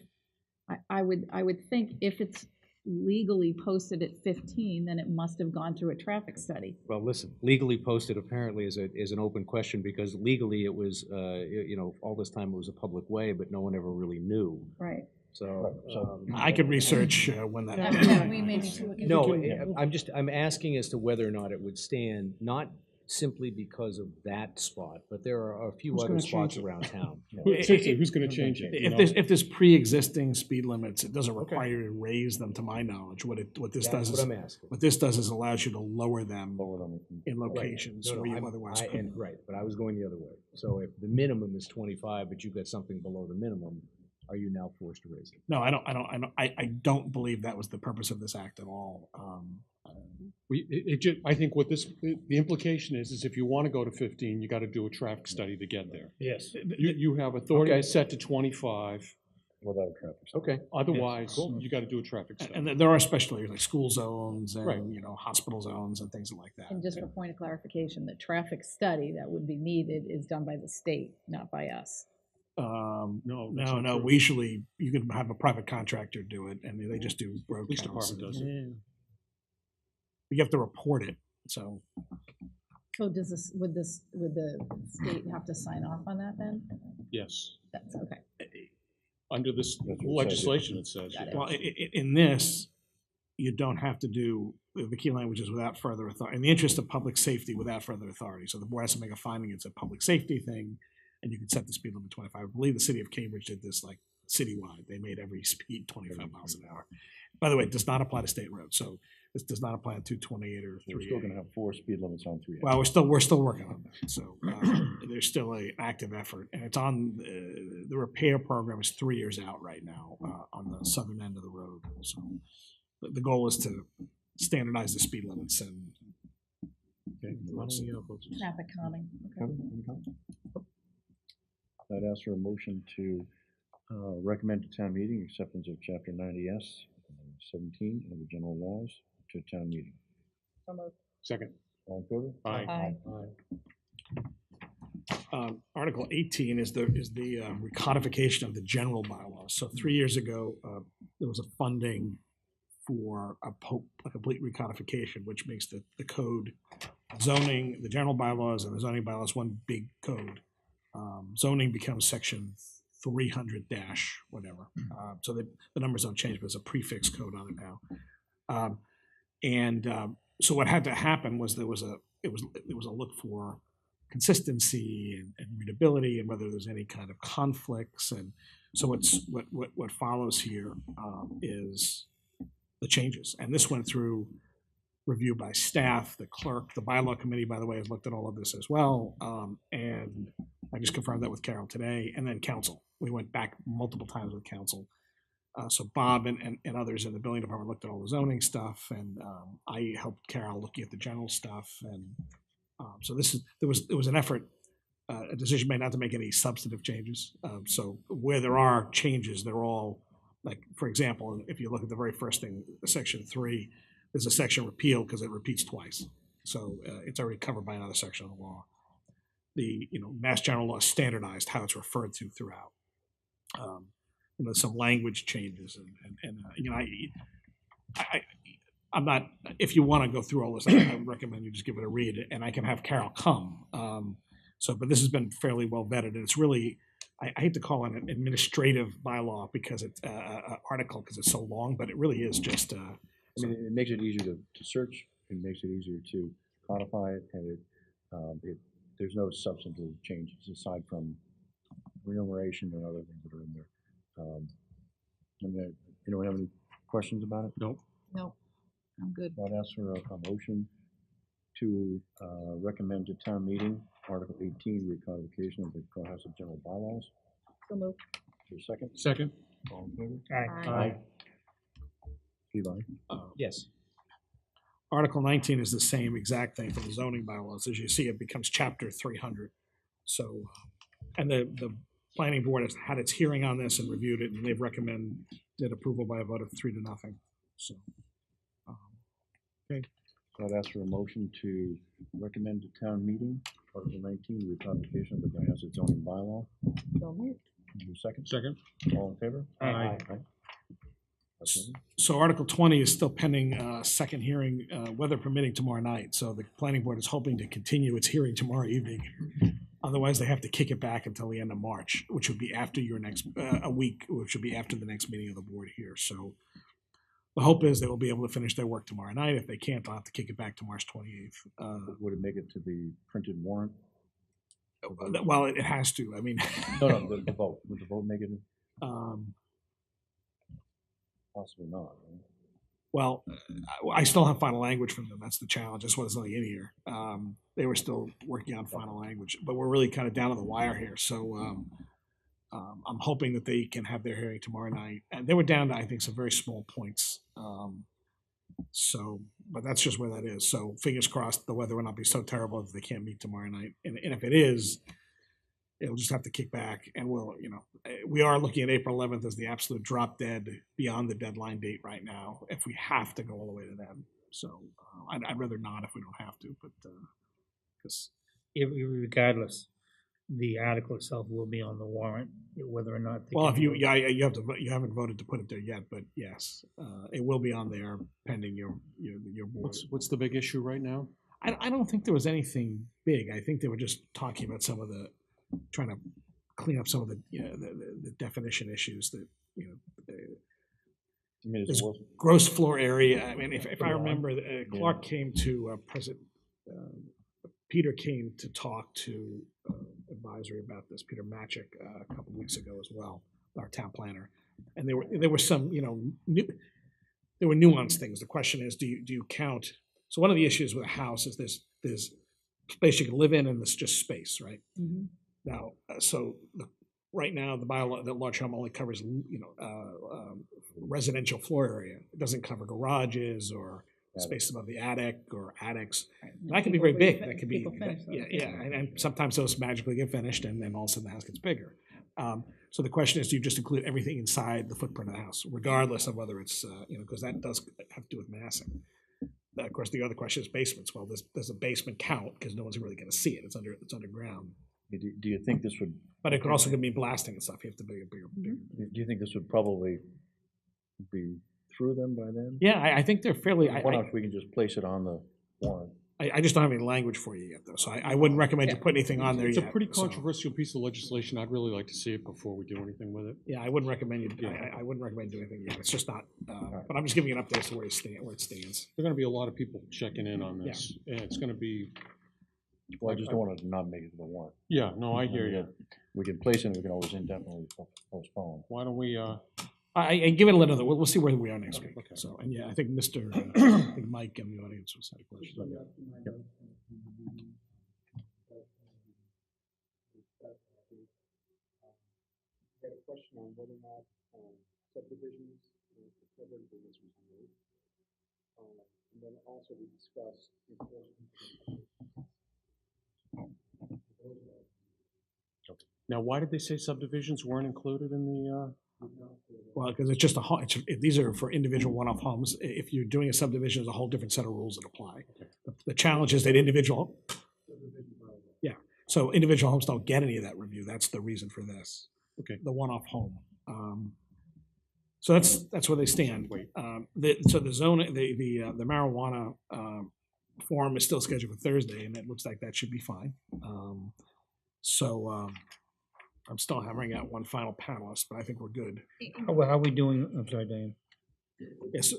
I would think if it's legally posted at 15, then it must have gone through a traffic study. Well, listen, legally posted apparently is an open question, because legally it was, all this time it was a public way, but no one ever really knew. Right. So, I could research when that. We may need to look into no, it. I'm asking as to whether or not it would stand, not simply because of that spot, but there are a few Who's other gonna spots change it? around town. Seriously, who's going to change it? If there's pre-existing speed limits, it doesn't require you to raise them, to my knowledge. What this That's does what is I'm asking. what this does is allows you to lower them in Right. locations No, where you I'm- otherwise couldn't. Right, but I was going the other way. So if the minimum is 25, but you've got something below the minimum, are you now forced to raise it? No, I don't believe that was the purpose of this act at all. I think what the implication is if you want to go to 15, you got to do a traffic study to get there. Yes. You have authority set to 25. Without a traffic study. Okay. Otherwise, you got to do a traffic study. And there are special areas like school zones and Right. hospital zones and things like that. And just for point of clarification, the traffic study that would be needed is done by the state, not by us. No, that's not No. true. We usually, you can have a private contractor do it, and they just do road Police counts. department does it. You have to report it, so. So would the state have to sign off on that then? Yes. That's okay. Under this That's what it says. legislation, it says. Got it. yeah. Well, in this, you don't have to do, the key language is without further authority, in the interest of public safety without further authority. So the board has to make a finding, it's a public safety thing, and you can set the speed limit 25. I believe the city of Cambridge did this like citywide. They made every speed 25 miles an hour. By the way, it does not apply to state roads, so this does not apply to 228 or We're still 3. going to have 4 speed limits on 3. Well, we're still working on that. So there's still an active effort, and it's on the repair program is 3 years out right now on the southern end of the road. So the goal is to standardize the speed limits and. Traffic calming, okay. I'd ask for a motion to recommend to town meeting acceptance of Chapter 90S, 17 of the general laws to town meeting. So moved. Second. All in favor? Aye. Article 18 is the recodification of the general bylaws. So 3 years ago, there was a funding for a complete recodification, which makes the code zoning, the general bylaws and the zoning bylaws one big code. Zoning becomes section 300 dash whatever. So the numbers don't change, but there's a prefix code on it now. So what had to happen was there was a look for consistency and readability and whether there's any kind of conflicts. And so what follows here is the changes. And this went through review by staff, the clerk, the bylaw committee, by the way, has looked at all of this as well. And I just confirmed that with Carol today. And then council. We went back multiple times with council. So Bob and others in the building department looked at all the zoning stuff, and I helped Carol looking at the general stuff. And so there was an effort, a decision made not to make any substantive changes. So where there are changes, they're all, like, for example, if you look at the very first thing, section 3, there's a section repealed because it repeats twice. So it's already covered by another section of the law. The Mass General Law standardized how it's referred to throughout. Some language changes, I'm not. If you want to go through all this, I would recommend you just give it a read, and I can have Carol come. But this has been fairly well vetted, and it's really, I hate to call it an administrative bylaw because it's an article because it's so long, but it really is just. It makes it easier to search. It makes it easier to codify it, and there's no substantive changes aside from remuneration and other things that are in there. Anyone have any questions about it? Nope. No, I'm good. I'd ask for a motion to recommend to town meeting Article 18, recodification of the Cohasset General Bylaws. So moved. Is there a second? Second. All in favor? Aye. Eli? Yes. Article 19 is the same exact thing for the zoning bylaws. As you see, it becomes chapter 300. So, and the planning board has had its hearing on this and reviewed it, and they've recommended approval by a vote of 3-0. So, okay. So I'd ask for a motion to recommend to town meeting Article 19, recodification of the Cohasset zoning bylaw. So moved. Is there a second? Second. All in favor? Aye. Okay. So Article 20 is still pending second hearing, weather permitting, tomorrow night. So the planning board is hoping to continue its hearing tomorrow evening. Otherwise, they have to kick it back until the end of March, which would be after your next, a week, which would be after the next meeting of the board here. So the hope is they will be able to finish their work tomorrow night. If they can't, they'll have to kick it back to March 28th. Would it make it to the printed warrant? Well, it has to. I mean, No, the vote. Would the vote make it? Possibly not. Right? Well, I still have final language from them. That's the challenge. That's what's not in here. They were still working on final language, but we're really kind of down to the wire here. So I'm hoping that they can have their hearing tomorrow night. And they were down to, I think, some very small points. But that's just where that is. So fingers crossed the weather will not be so terrible that they can't meet tomorrow night. And if it is, it'll just have to kick back. And we are looking at April 11th as the absolute drop dead beyond the deadline date right now, if we have to go all the way to then. So I'd rather not if we don't have to, but because Regardless, the article itself will be on the warrant, whether or not. Well, if you have to, you haven't voted to put it there yet, but yes, it will be on there pending your board. What's the big issue right now? I don't think there was anything big. I think they were just talking about trying to clean up some of the definition issues that there's gross floor area. I mean, if I remember, Clark came to President Peter came to talk to advisory about this. Peter Matchik a couple of weeks ago as well, our town planner, and there were some there were nuanced things. The question is, do you count? So one of the issues with a house is there's space you can live in and there's just space, right? Mm-hmm. Now, right now the bylaw, the large home only covers residential floor area. It doesn't cover garages or space above the attic or attics. And that can be very big. That could be and sometimes those magically get finished, and then all of a sudden the house gets bigger. So the question is, do you just include everything inside the footprint of the house, regardless of whether it's because that does have to do with massing. Of course, the other question is basements. Well, does a basement count? Because no one's really going to see it. It's underground. Do you think this would? But it could also be blasting and stuff. You have to be bigger. Do you think this would probably be through them by then? Yeah, I think they're fairly. Why not if we can just place it on the warrant? I just don't have any language for you yet, though, so I wouldn't recommend you put anything on there It's yet. a pretty so- controversial piece of legislation. I'd really like to see it before we do anything with it. Yeah, I wouldn't recommend you, I wouldn't recommend doing anything yet, it's just not, but I'm just giving you an update as to where it stands. There are gonna be a lot of people checking in on this, and it's gonna be, Well, I just don't want to not make it to the warrant. yeah, no, I hear you. We can place it, we can always indefinitely postpone. Why don't we, I give it a little, we'll see where we are next week, so, and yeah, I think I think Mike in the audience was had a question. Had a question on whether or not subdivisions, whether this was removed. And then also we discussed enforcement. now, why did they say subdivisions weren't included in the, Well, because it's just these are for individual one-off homes. If you're doing a subdivision, there's a whole different set of rules that apply. The challenge is that so individual homes don't get any of that review. That's the reason for this. Okay. The one-off home. So that's where they stand. So the zone, the marijuana forum is still scheduled for Thursday, and it looks like that should be fine. I'm still hammering out one final panelist, but I think we're good. How are we doing? I'm sorry, Dan. Yes.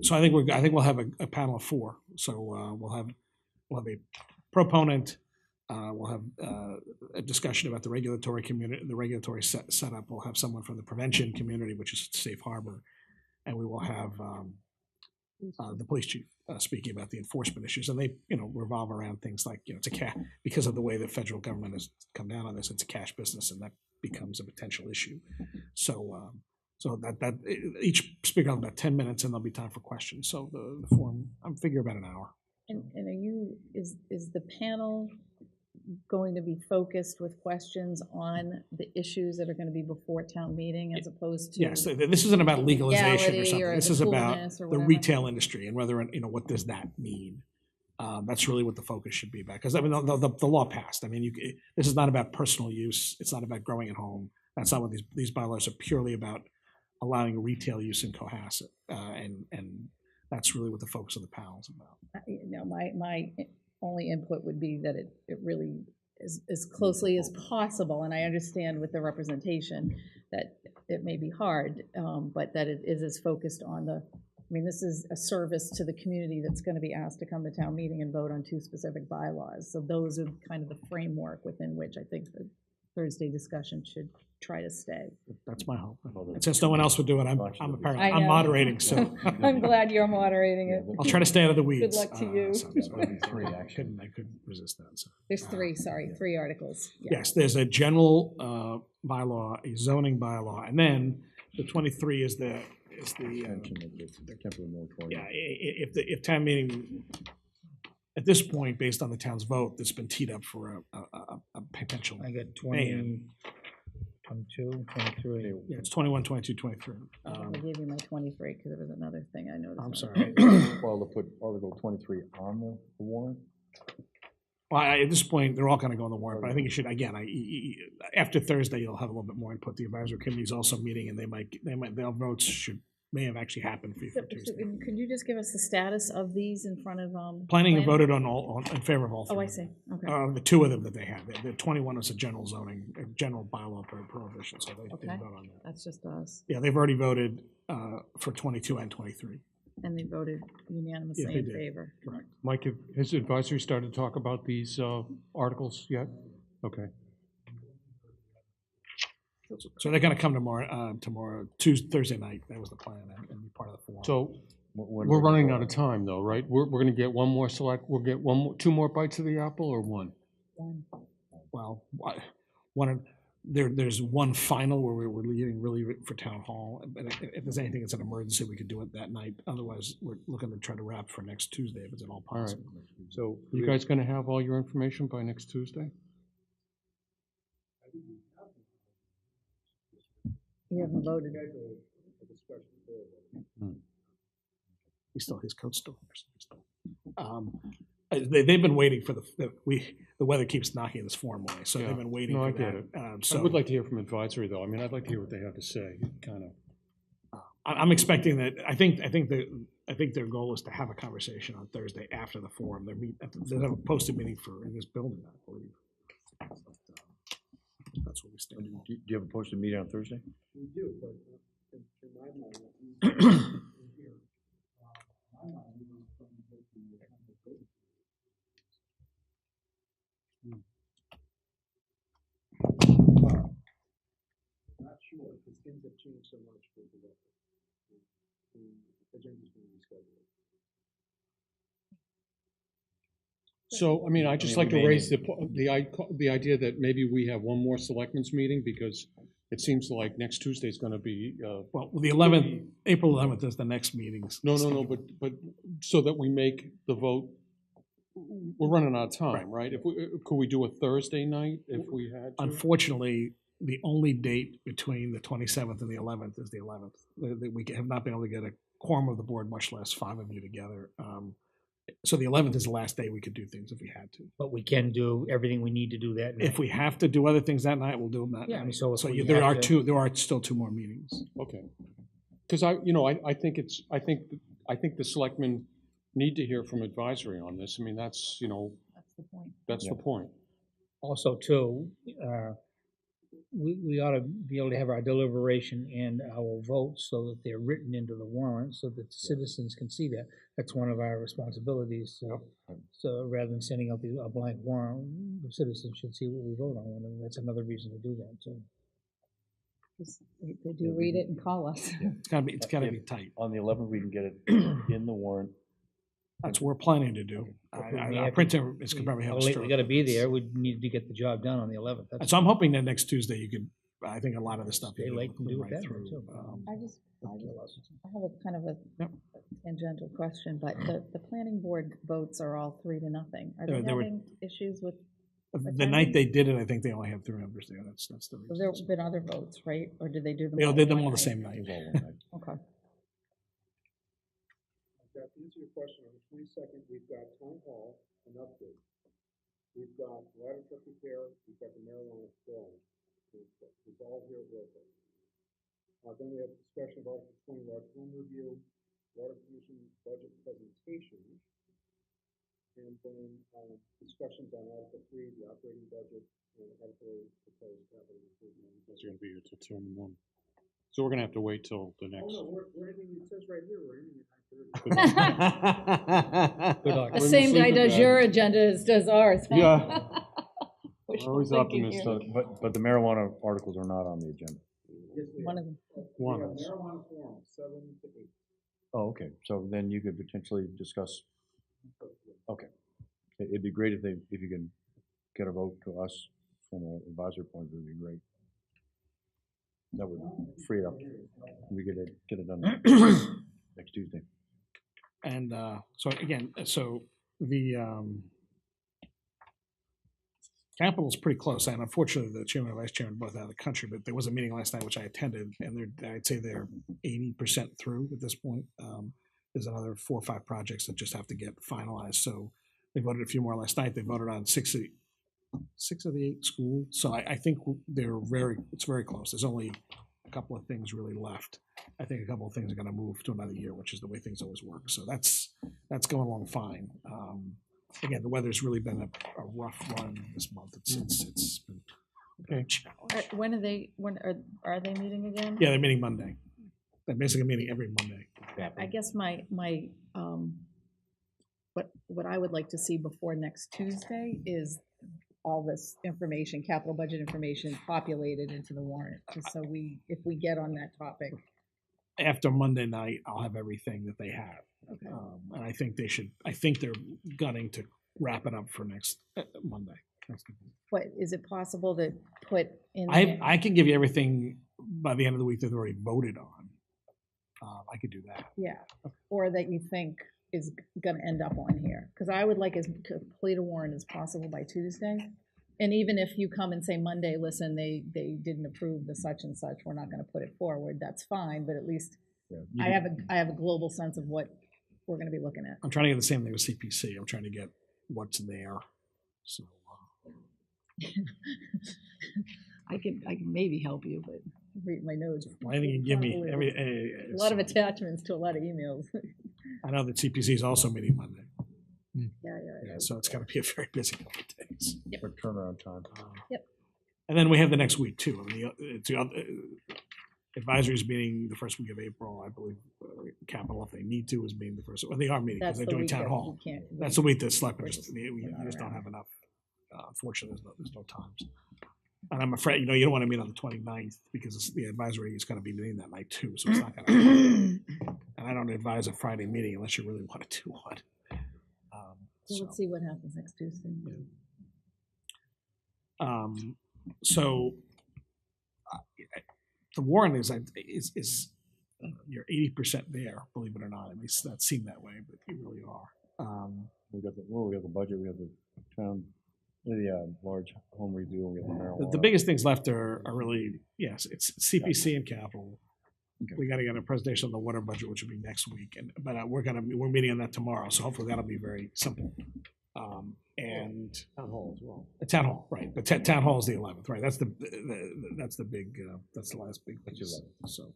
So I think we'll have a panel of 4. So we'll have a proponent. We'll have a discussion about the regulatory community, the regulatory setup. We'll have someone from the prevention community, which is Safe Harbor, and we will have the police chief speaking about the enforcement issues, and they revolve around things like it's a because of the way the federal government has come down on this. It's a cash business, and that becomes a potential issue. So that each speaker will have about 10 minutes, and there'll be time for questions. So the forum, I'm figuring about an hour. And is the panel going to be focused with questions on the issues that are going to be before town meeting as opposed to? Yes, this isn't about legalization or something. This is about coolness or the whatever? retail industry and whether, what does that mean? That's really what the focus should be about. Because I mean, the law passed. I mean, this is not about personal use. It's not about growing at home. That's not what these bylaws are purely about. Allowing retail use in Cohasset, and that's really what the focus of the panel is about. My only input would be that it really is as closely as possible, and I understand with the representation that it may be hard, but that it is as focused on this is a service to the community that's going to be asked to come to town meeting and vote on 2 specific bylaws. So those are kind of the framework within which I think the Thursday discussion should try to stay. That's my hope. And since no one else would do it, I'm apparently I'm know. moderating, so I'm glad you're moderating it. I'll try to stay out of the weeds. Good luck to you. I couldn't resist that. So. There's 3 articles. Yeah. Yes, there's a general bylaw, a zoning bylaw, and then the 23 is the temporary moratorium. yeah. If town meeting at this point, based on the town's vote, that's been teed up for a potential. I got 20, 22, 23. Yeah, it's 21, 22, 23. I gave you my 23 because there was another thing I noticed. I'm sorry. Well, to put Article 23 on the warrant? Well, at this point, they're all going to go on the warrant, but I think you should, again, after Thursday, you'll have a little bit more input. The advisory committee is also meeting, and their votes may have actually happened for you for Tuesday. Could you just give us the status of these in front of Planning have voted in favor of all 3. Oh, I see. Okay. The 2 of them that they have. The 21 was a general zoning, a general bylaw prohibition, so they didn't vote on that. That's just us. Yeah, they've already voted for 22 and 23. And they voted unanimously they in did. favor. Correct. Mike, has advisory started to talk about these articles yet? Okay. So they're going to come tomorrow, Thursday night. That was the plan, and be part of the forum. So we're running out of time, though, right? We're going to get one more we'll get 2 more bites of the apple, or one? One. Well, there's one final where we're leaving really for town hall. But if there's anything that's an emergency, we could do it that night. Otherwise, we're looking to try to wrap for next Tuesday if it's at all possible. All right. So you guys going to have all your information by next Tuesday? You haven't voted. His coat's still there. They've been waiting for the weather keeps knocking this forum away, so they've been waiting for I that. get it. I would like to hear from advisory, though. I mean, I'd like to hear what they have to say, kind of. I'm expecting that. I think that I think their goal is to have a conversation on Thursday after the forum. They have a posted meeting in this building, I believe. But, that's what we stand. Do you have a posted meeting on Thursday? We do, but in my mind, in here, my mind, we don't come to the conversation. Not sure, because things have changed so much with the record. The agenda's been rescheduled. So, I mean, I'd just like to we may raise need- the idea that maybe we have one more selectmen's meeting, because it seems like next Tuesday is gonna be, Well, the 11th, April 11th is the next meeting. no, but so that we make the vote, we're running out of time, right? If could we do a Thursday night if we had to? Unfortunately, the only date between the 27th and the 11th is the 11th. We have not been able to get a quorum of the board, much less 5 of you together. So the 11th is the last day we could do things if we had to. But we can do everything we need to do that night. If we have to do other things that night, we'll do them that Yeah, I night. mean, so if we there have are to- there are still 2 more meetings. Okay. Because I think the selectmen need to hear from advisory on this. I mean, that's, That's the point. that's the point. Also, too, we ought to be able to have our deliberation and our votes so that they're written into the warrant, so that citizens can see that. That's one of our responsibilities. So rather than sending out a blank warrant, the citizens should see what we vote on, and that's another reason to do that, too. They do read it and call us. It's gotta be tight. On the 11th, we can get it in the warrant. That's what we're planning to do. Our printer is gonna probably have a We stroke. gotta be there, we need to get the job done on the 11th. And so I'm hoping that next Tuesday you could, I think a lot of the stuff. Stay you late and do it right that through. way, too. I have a kind of a tangential question, but the planning board votes are all 3-0. Are they There were- having issues with? The night they did it, I think they only had 3 members there. That's the reason. There have been other votes, right? Or did they do them? They all did them one all the night? same night. Okay. To answer your question, on the 22nd, we've got town hall, an update. We've got ladder truck repair, we've got the marijuana forum. It's all here with us. Then we have discussion of Article 20, large home review, water commission budget presentation. And then discussions on Article 3, the operating budget, and Article 8, proposed capital improvement. It's gonna be here till 2 in the morning. So we're gonna have to wait till the Oh, next. no, we're ending, it says right here, we're ending at 9:30. Good luck. The same guy does your agenda as does ours. huh? Yeah. Wishful Always thinking optimistic. here. But the marijuana articles are not on the agenda. Yes, we One have. of them. We have One. marijuana forum, 7 to 8. Oh, okay, so then you could potentially discuss, okay. It'd be great if you can get a vote to us from an advisory point of view, would be great. That would free it up. We get it done next Tuesday. And so again, so the Capitol's pretty close, and unfortunately, the chairman and vice chairman are both out of the country, but there was a meeting last night which I attended, and I'd say they're 80% through at this point. There's another 4 or 5 projects that just have to get finalized, so they voted a few more last night. They voted on 6 of the 8 schools, so I think it's very close. There's only a couple of things really left. I think a couple of things are gonna move to another year, which is the way things always work, so that's going along fine. Again, the weather's really been a rough run this month. It's been a challenge. When are they meeting again? Yeah, they're meeting Monday. They're basically meeting every Monday. I guess my what I would like to see before next Tuesday is all this information, capital budget information populated into the warrant, just so if we get on that topic. After Monday night, I'll have everything that they have. Okay. And I think they're gunning to wrap it up for next Monday. But is it possible to put in? I can give you everything by the end of the week that they've already voted on. I could do that. Yeah, or that you think is gonna end up on here, because I would like as complete a warrant as possible by Tuesday. And even if you come and say Monday, listen, they didn't approve the such and such, we're not gonna put it forward, that's fine, but at least I have a global sense of what we're gonna be looking at. I'm trying to get the same thing with CPC. I'm trying to get what's there. So I can maybe help you, but read my notes. anything you can give me, a lot of attachments to a lot of emails. I know that CPC is also meeting Monday. Yeah. Yeah, so it's gonna be a very busy couple of days. Quick turnaround time. And then we have the next week too. I mean, advisory's meeting the first week of April, I believe. Capital, if they need to, is meeting the first, well, they are meeting because That's they're the doing week town that hall. you can't. That's the week the selectmen We're just, just- we we're not just don't around. have enough. Unfortunately, there's no times. And I'm afraid, you don't want to meet on the 29th because the advisory is going to be meeting that night too, so it's not going to. And I don't advise a Friday meeting unless you really want to do one. So let's see what happens next Tuesday. So the warrant is you're 80% there, believe it or not. It may not seem that way, but you really are. We got the budget, we have the town, the large home review, we have the marijuana. The biggest things left are really, yes, it's CPC and capital. Okay. We got to get a presentation on the water budget, which will be next week, but we're meeting on that tomorrow, so hopefully that'll be very simple. And Town hall as well. the town hall, right? But town hall is the 11th, right? That's the big that's the last big piece. So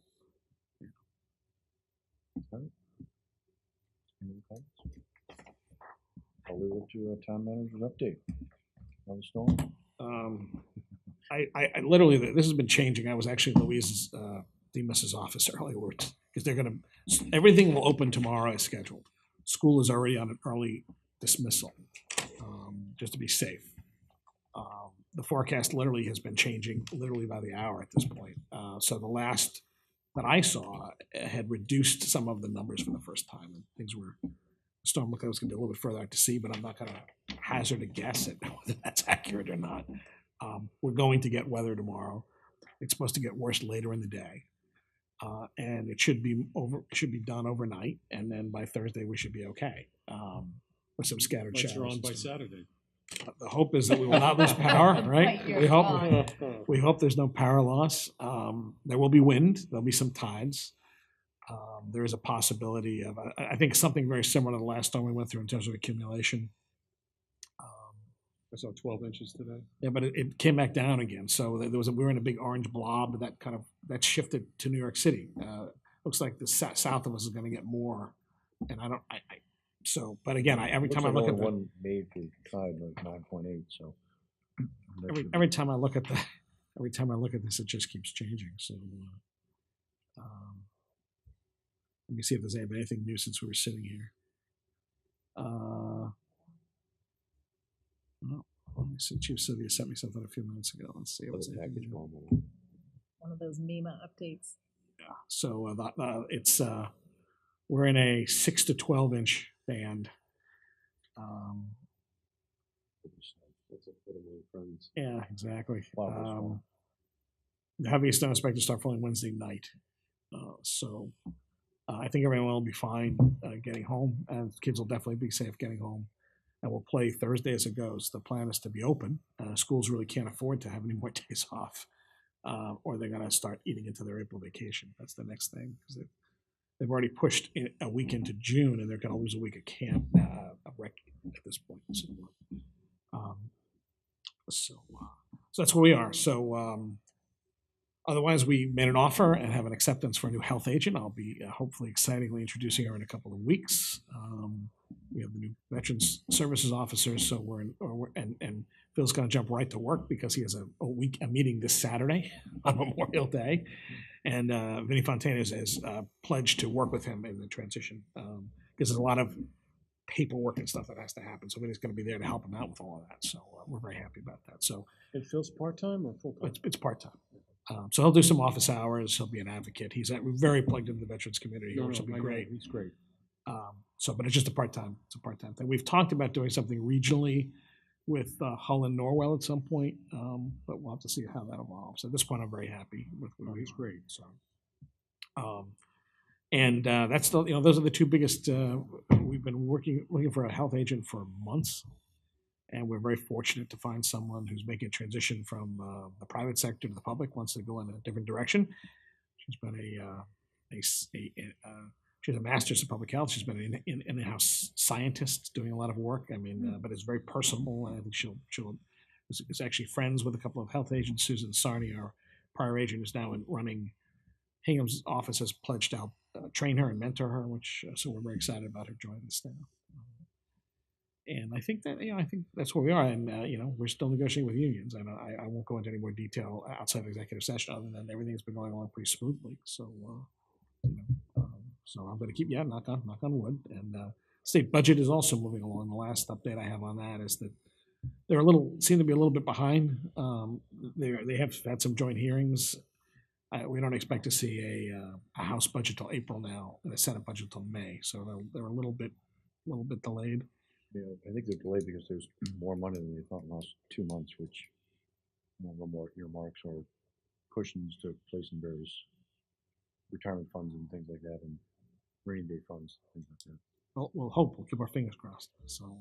Any comments? I'll leave it to a town manager's update. On the storm. I literally, this has been changing. I was actually in Louise's Demas's office earlier, because they're going to, everything will open tomorrow as scheduled. School is already on an early dismissal, just to be safe. The forecast literally has been changing literally by the hour at this point. So the last that I saw had reduced some of the numbers for the first time, and things were, storm looked like it was going to be a little bit further out to sea, but I'm not going to hazard a guess at whether that's accurate or not. We're going to get weather tomorrow. It's supposed to get worse later in the day, and it should be done overnight, and then by Thursday we should be okay with some scattered Lights showers. are on and by stuff. Saturday. The hope is that we will not lose power, right? Right, We hope you're we hope there's no power loss. There will be wind. There'll be some tides. There is a possibility of, I think, something very similar to the last storm we went through in terms of accumulation. I saw 12 inches today. Yeah, but it came back down again. So we were in a big orange blob that shifted to New York City. Looks like the south of us is going to get more, and but again, every time I look at one made for tide was 9.8, so. every time I look at this, it just keeps changing. So let me see if there's anything new since we were sitting here. No, let me see. Chief Sylvia sent me something a few minutes ago. Let's see. What's Package bomb. One of those MEMA updates. Yeah. So it's we're in a 6 to 12 inch band. That's a bit of my friends. Yeah, exactly. Wow, The heaviest snow is expected to start falling Wednesday night. So I think everyone will be fine getting home, and kids will definitely be safe getting home. And we'll play Thursday as it goes. The plan is to be open. Schools really can't afford to have any more days off, or they're going to start eating into their April vacation. That's the next thing, because they've already pushed a week into June, and they're going to lose a week of camp at this point. So that's where we are. So otherwise, we made an offer and have an acceptance for a new health agent. I'll be hopefully excitingly introducing her in a couple of weeks. We have the new Veterans Services Officer, so and Phil's going to jump right to work because he has a meeting this Saturday on Memorial Day, and Vinnie Fontana has pledged to work with him in the transition because there's a lot of paperwork and stuff that has to happen. So Vinnie's going to be there to help him out with all of that. So we're very happy about that. So And Phil's part-time or full-time? it's part-time. So he'll do some office hours. He'll be an advocate. He's very plugged into the veterans community, which will be great. He's great. But it's just a part-time. It's a part-time thing. We've talked about doing something regionally with Hull and Norwell at some point, but we'll have to see how that evolves. At this point, I'm very happy with. He's great. So. That's those are the two biggest. We've been looking for a health agent for months, and we're very fortunate to find someone who's making a transition from the private sector to the public, wants to go in a different direction. She's been she has a master's in public health. She's been an in-house scientist doing a lot of work. I mean, but it's very personal, and I think she'll is actually friends with a couple of health agents. Susan Sarni, our prior agent, is now running. Hingham's office has pledged out train her and mentor her, which so we're very excited about her joining the staff. And I think that, I think that's where we are. And, we're still negotiating with unions. And I won't go into any more detail outside of executive session other than everything's been going along pretty smoothly. So, so I'm going to keep, knock on wood. And state budget is also moving along. The last update I have on that is that they're seem to be a little bit behind. They have had some joint hearings. We don't expect to see a House budget till April now and a Senate budget till May. So they're a little bit delayed. Yeah, I think they're delayed because there's more money than they thought in the last 2 months, which a little more earmarks or cushions to place in various retirement funds and things like that, and rainy day funds, things like that. We'll hope. We'll keep our fingers crossed. So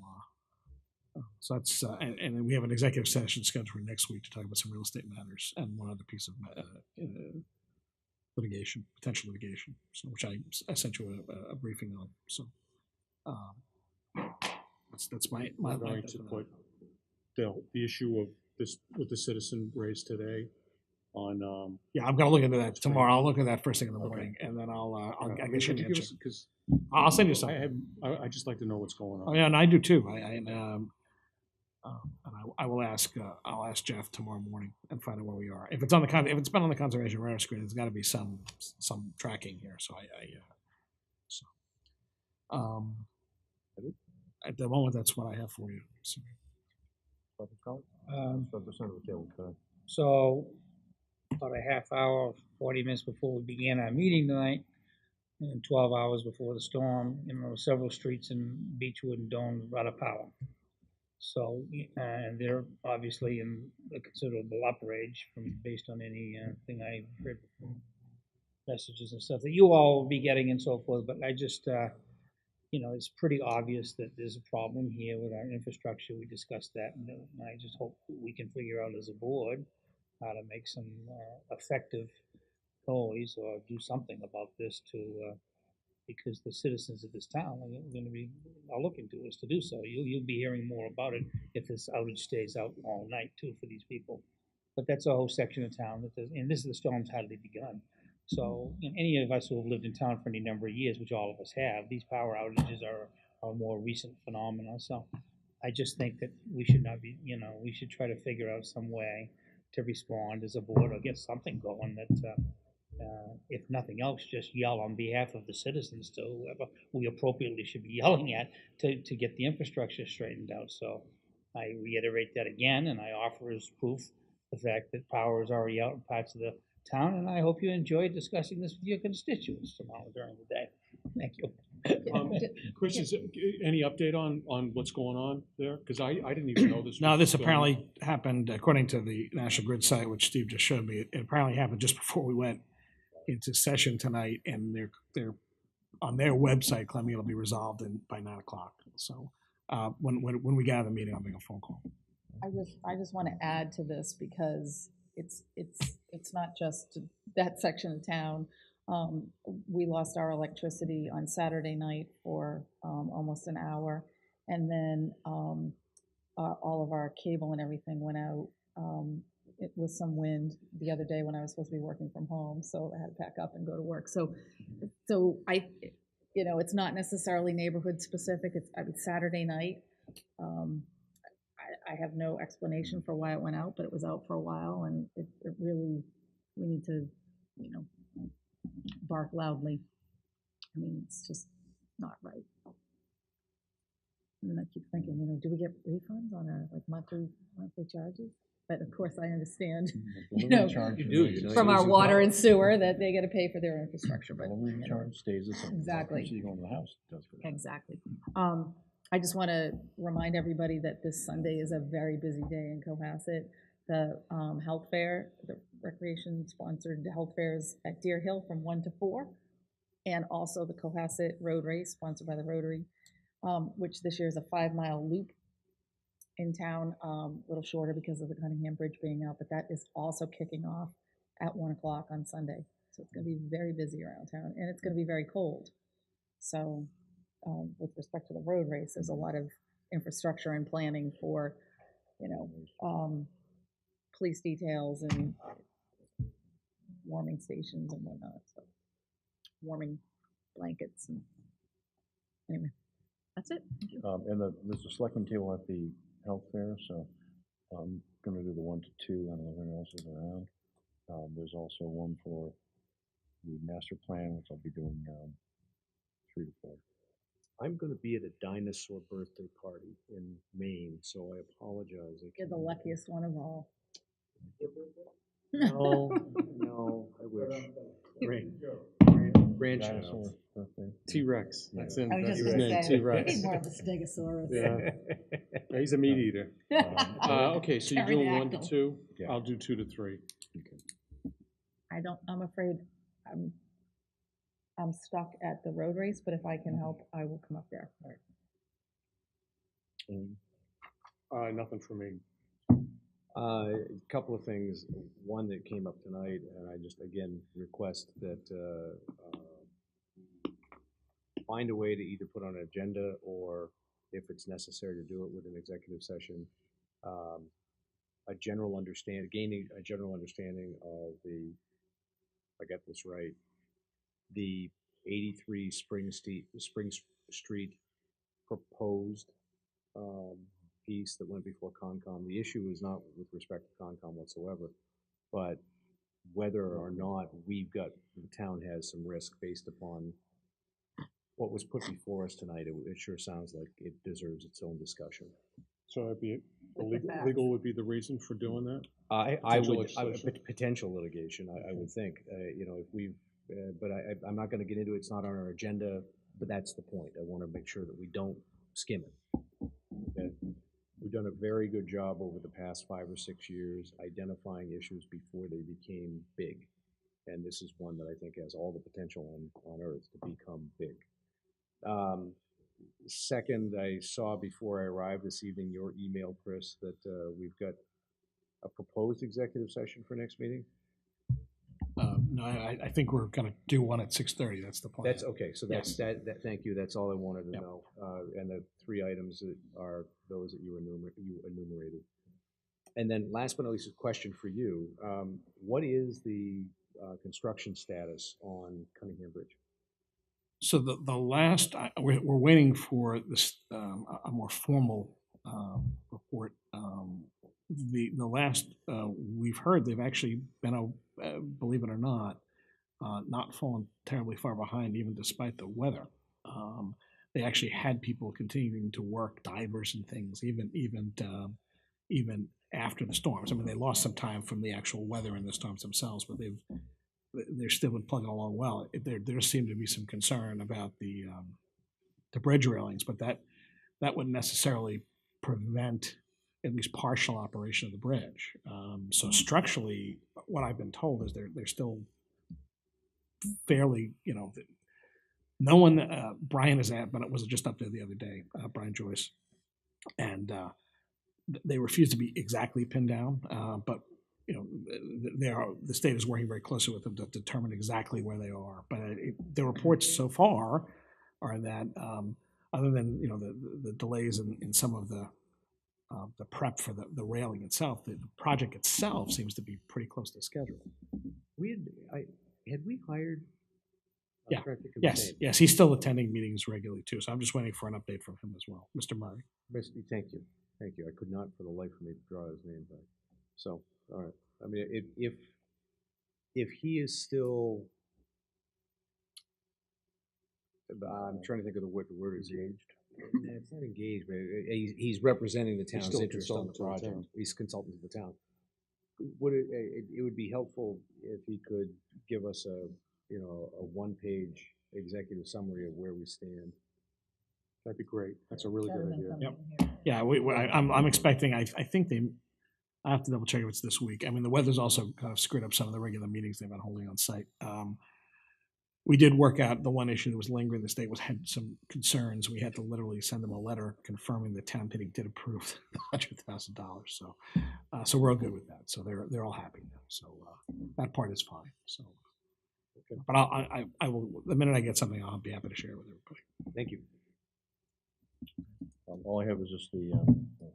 that's and then we have an executive session scheduled for next week to talk about some real estate matters and one other piece of potential litigation. So which I sent you a briefing on. So. That's my I'm going to put the issue of this with the citizen raised today on. I'm gonna look into that tomorrow. I'll look at that first thing in the morning, and then I'll get you an answer. Because I'll send you something. I just like to know what's going on. Oh yeah, and I do too. I will ask. I'll ask Jeff tomorrow morning and find out where we are. If it's if it's been on the conservation radar screen, there's got to be some tracking here. So at the moment, that's what I have for you. So. So about a half hour, 40 minutes before we began our meeting tonight, and 12 hours before the storm, several streets in Beechwood and Doane were out of power. So, and they're obviously in a considerable outrage based on anything I heard from messages and stuff that you all will be getting and so forth. But I just, it's pretty obvious that there's a problem here with our infrastructure. We discussed that, and I just hope we can figure out as a board how to make some effective noise or do something about this because the citizens of this town are looking to us to do so. You'll be hearing more about it if this outage stays out all night too for these people. But that's a whole section of town and this is the storm's hardly begun. So any of us who have lived in town for any number of years, which all of us have, these power outages are a more recent phenomenon. So I just think that we should not be, we should try to figure out some way to respond as a board or get something going that, if nothing else, just yell on behalf of the citizens to whoever we appropriately should be yelling at to get the infrastructure straightened out. So I reiterate that again, and I offer as proof the fact that power is already out in parts of the town, and I hope you enjoy discussing this with your constituents tomorrow during the day. Thank you. Chris, is any update on what's going on there? Because I didn't even know this. No, this apparently happened, according to the National Grid site, which Steve just showed me, it apparently happened just before we went into session tonight, and they're on their website claiming it'll be resolved by 9 o'clock. So when we get out of the meeting, I'll make a phone call. I just want to add to this because it's not just that section of town. We lost our electricity on Saturday night for almost an hour, and then all of our cable and everything went out. It was some wind the other day when I was supposed to be working from home, so I had to pack up and go to work. So I, it's not necessarily neighborhood specific. It's Saturday night. I have no explanation for why it went out, but it was out for a while, and it really, we need to, bark loudly. I mean, it's just not right. And I keep thinking, do we get refunds on our monthly charges? But of course, I understand, from our water and sewer that they got to pay for their infrastructure. But charge stays the same. Exactly. You go into the house, it does for that. Exactly. I just want to remind everybody that this Sunday is a very busy day in Cohasset. The health fair, the recreation-sponsored health fairs at Deer Hill from 1 to 4, and also the Cohasset Road Race, sponsored by the Rotary, which this year is a 5-mile loop in town, a little shorter because of the Cunningham Bridge being out, but that is also kicking off at 1 o'clock on Sunday. So it's going to be very busy around town, and it's going to be very cold. So with respect to the road race, there's a lot of infrastructure and planning for, police details and warming stations and whatnot. So warming blankets and, anyway, that's it. Thank you. And there's a selectman table at the health fair, so I'm gonna do the 1 to 2, I don't know if anyone else is around. There's also one for the master plan, which I'll be doing, 3 to 4. I'm gonna be at a dinosaur birthday party in Maine, so I apologize. I You're the can't- luckiest one of all. No, no, I wish. Grandchild. Dinosaur birthday. T-Rex, that's him, I was that's just his gonna name, say, T-Rex. he's more of a stegosaurus. Yeah. Yeah, he's a meat eater. Okay, so you're doing 1 to 2? Yeah. I'll do 2 to 3. I'm afraid I'm stuck at the road race, but if I can help, I will come up there. Nothing for me. A couple of things. One that came up tonight, and I just, again, request that find a way to either put on an agenda or, if it's necessary to do it with an executive session, gaining a general understanding of if I got this right, the 83 Spring Street proposed piece that went before Concom. The issue is not with respect to Concom whatsoever, but whether or not the town has some risk based upon what was put before us tonight. It sure sounds like it deserves its own discussion. So that'd be, With the legal would be the reason for doing that? Potential Potential litigation, I would think. If we've, but I'm not going to get into it. It's not on our agenda, but that's the point. I want to make sure that we don't skim it. Okay? We've done a very good job over the past 5 or 6 years identifying issues before they became big. And this is one that I think has all the potential on earth to become big. Second, I saw before I arrived this evening your email, Chris, that we've got a proposed executive session for next meeting. No, I think we're gonna do one at 6:30, that's the plan. That's okay, so that's, Yes. that, thank you, that's all I wanted to Yep. know. And the 3 items that are those that you enumerated. And then last but not least, a question for you. What is the construction status on Cunningham Bridge? So the last, we're waiting for this, a more formal report. The last we've heard, they've actually been, believe it or not fallen terribly far behind, even despite the weather. They actually had people continuing to work, divers and things, even after the storms. I mean, they lost some time from the actual weather and the storms themselves, but they're still been plugging along well. There seemed to be some concern about the bridge railings, but that wouldn't necessarily prevent at least partial operation of the bridge. So structurally, what I've been told is they're still fairly, no one, Brian is at, but it was just up there the other day, Brian Joyce, and they refuse to be exactly pinned down, but the state is working very closely with them to determine exactly where they are. But the reports so far are that other than the delays in some of the prep for the railing itself, the project itself seems to be pretty close to schedule. Had we hired? Yeah. Yes. He's still attending meetings regularly too. So I'm just waiting for an update from him as well, Mr. Murray. Thank you. I could not for the life of me draw his name back. So, all right. I mean, if he is still, I'm trying to think of the word is engaged. It's not engaged, but he's representing the town's still a interest on the consultant to the project. town. He's consultant to the town. It would be helpful if he could give us a 1-page executive summary of where we stand. That'd be great. That's a really good idea. Yep. Yeah, I'm expecting. I think I have to double check if it's this week. I mean, the weather's also kind of screwed up some of the regular meetings they've been holding on site. We did work out the one issue that was lingering. The state had some concerns. We had to literally send them a letter confirming the town meeting did approve the $100,000. So we're all good with that. So they're all happy now. So that part is fine. So, okay. But I will, the minute I get something, I'll be happy to share it with everybody. Thank you. All I have is just the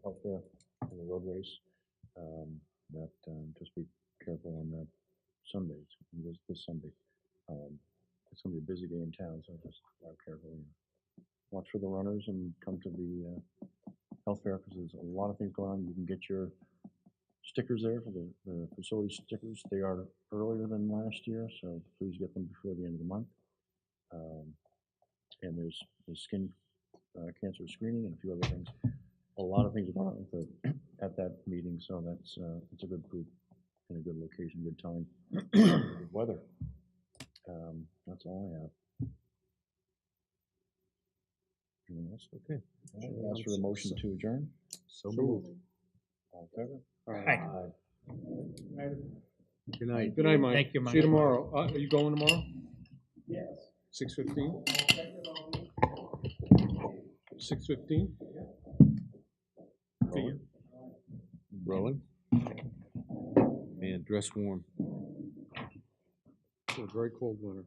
healthcare and the road race. Just be careful on that Sundays, this Sunday. it's gonna be a busy day in town, so just drive carefully. Watch for the runners and come to the health fair, because there's a lot of things going on. You can get your stickers there for the facility stickers. They are earlier than last year, so please get them before the end of the month. And there's skin cancer screening and a few other things. A lot of things are going on at that meeting, so that's it's a good group and a good location, good time, good weather. That's all I have. Anything else? Okay. I'll ask for the motion to adjourn. So moved. All in favor? Aye. Good night. Good night, Mike. Thank you, Mike. See you tomorrow. Are you going tomorrow? Yes. 6:15? 6:15? Rolling? Rolling? Man, dress warm. It's a very cold winter.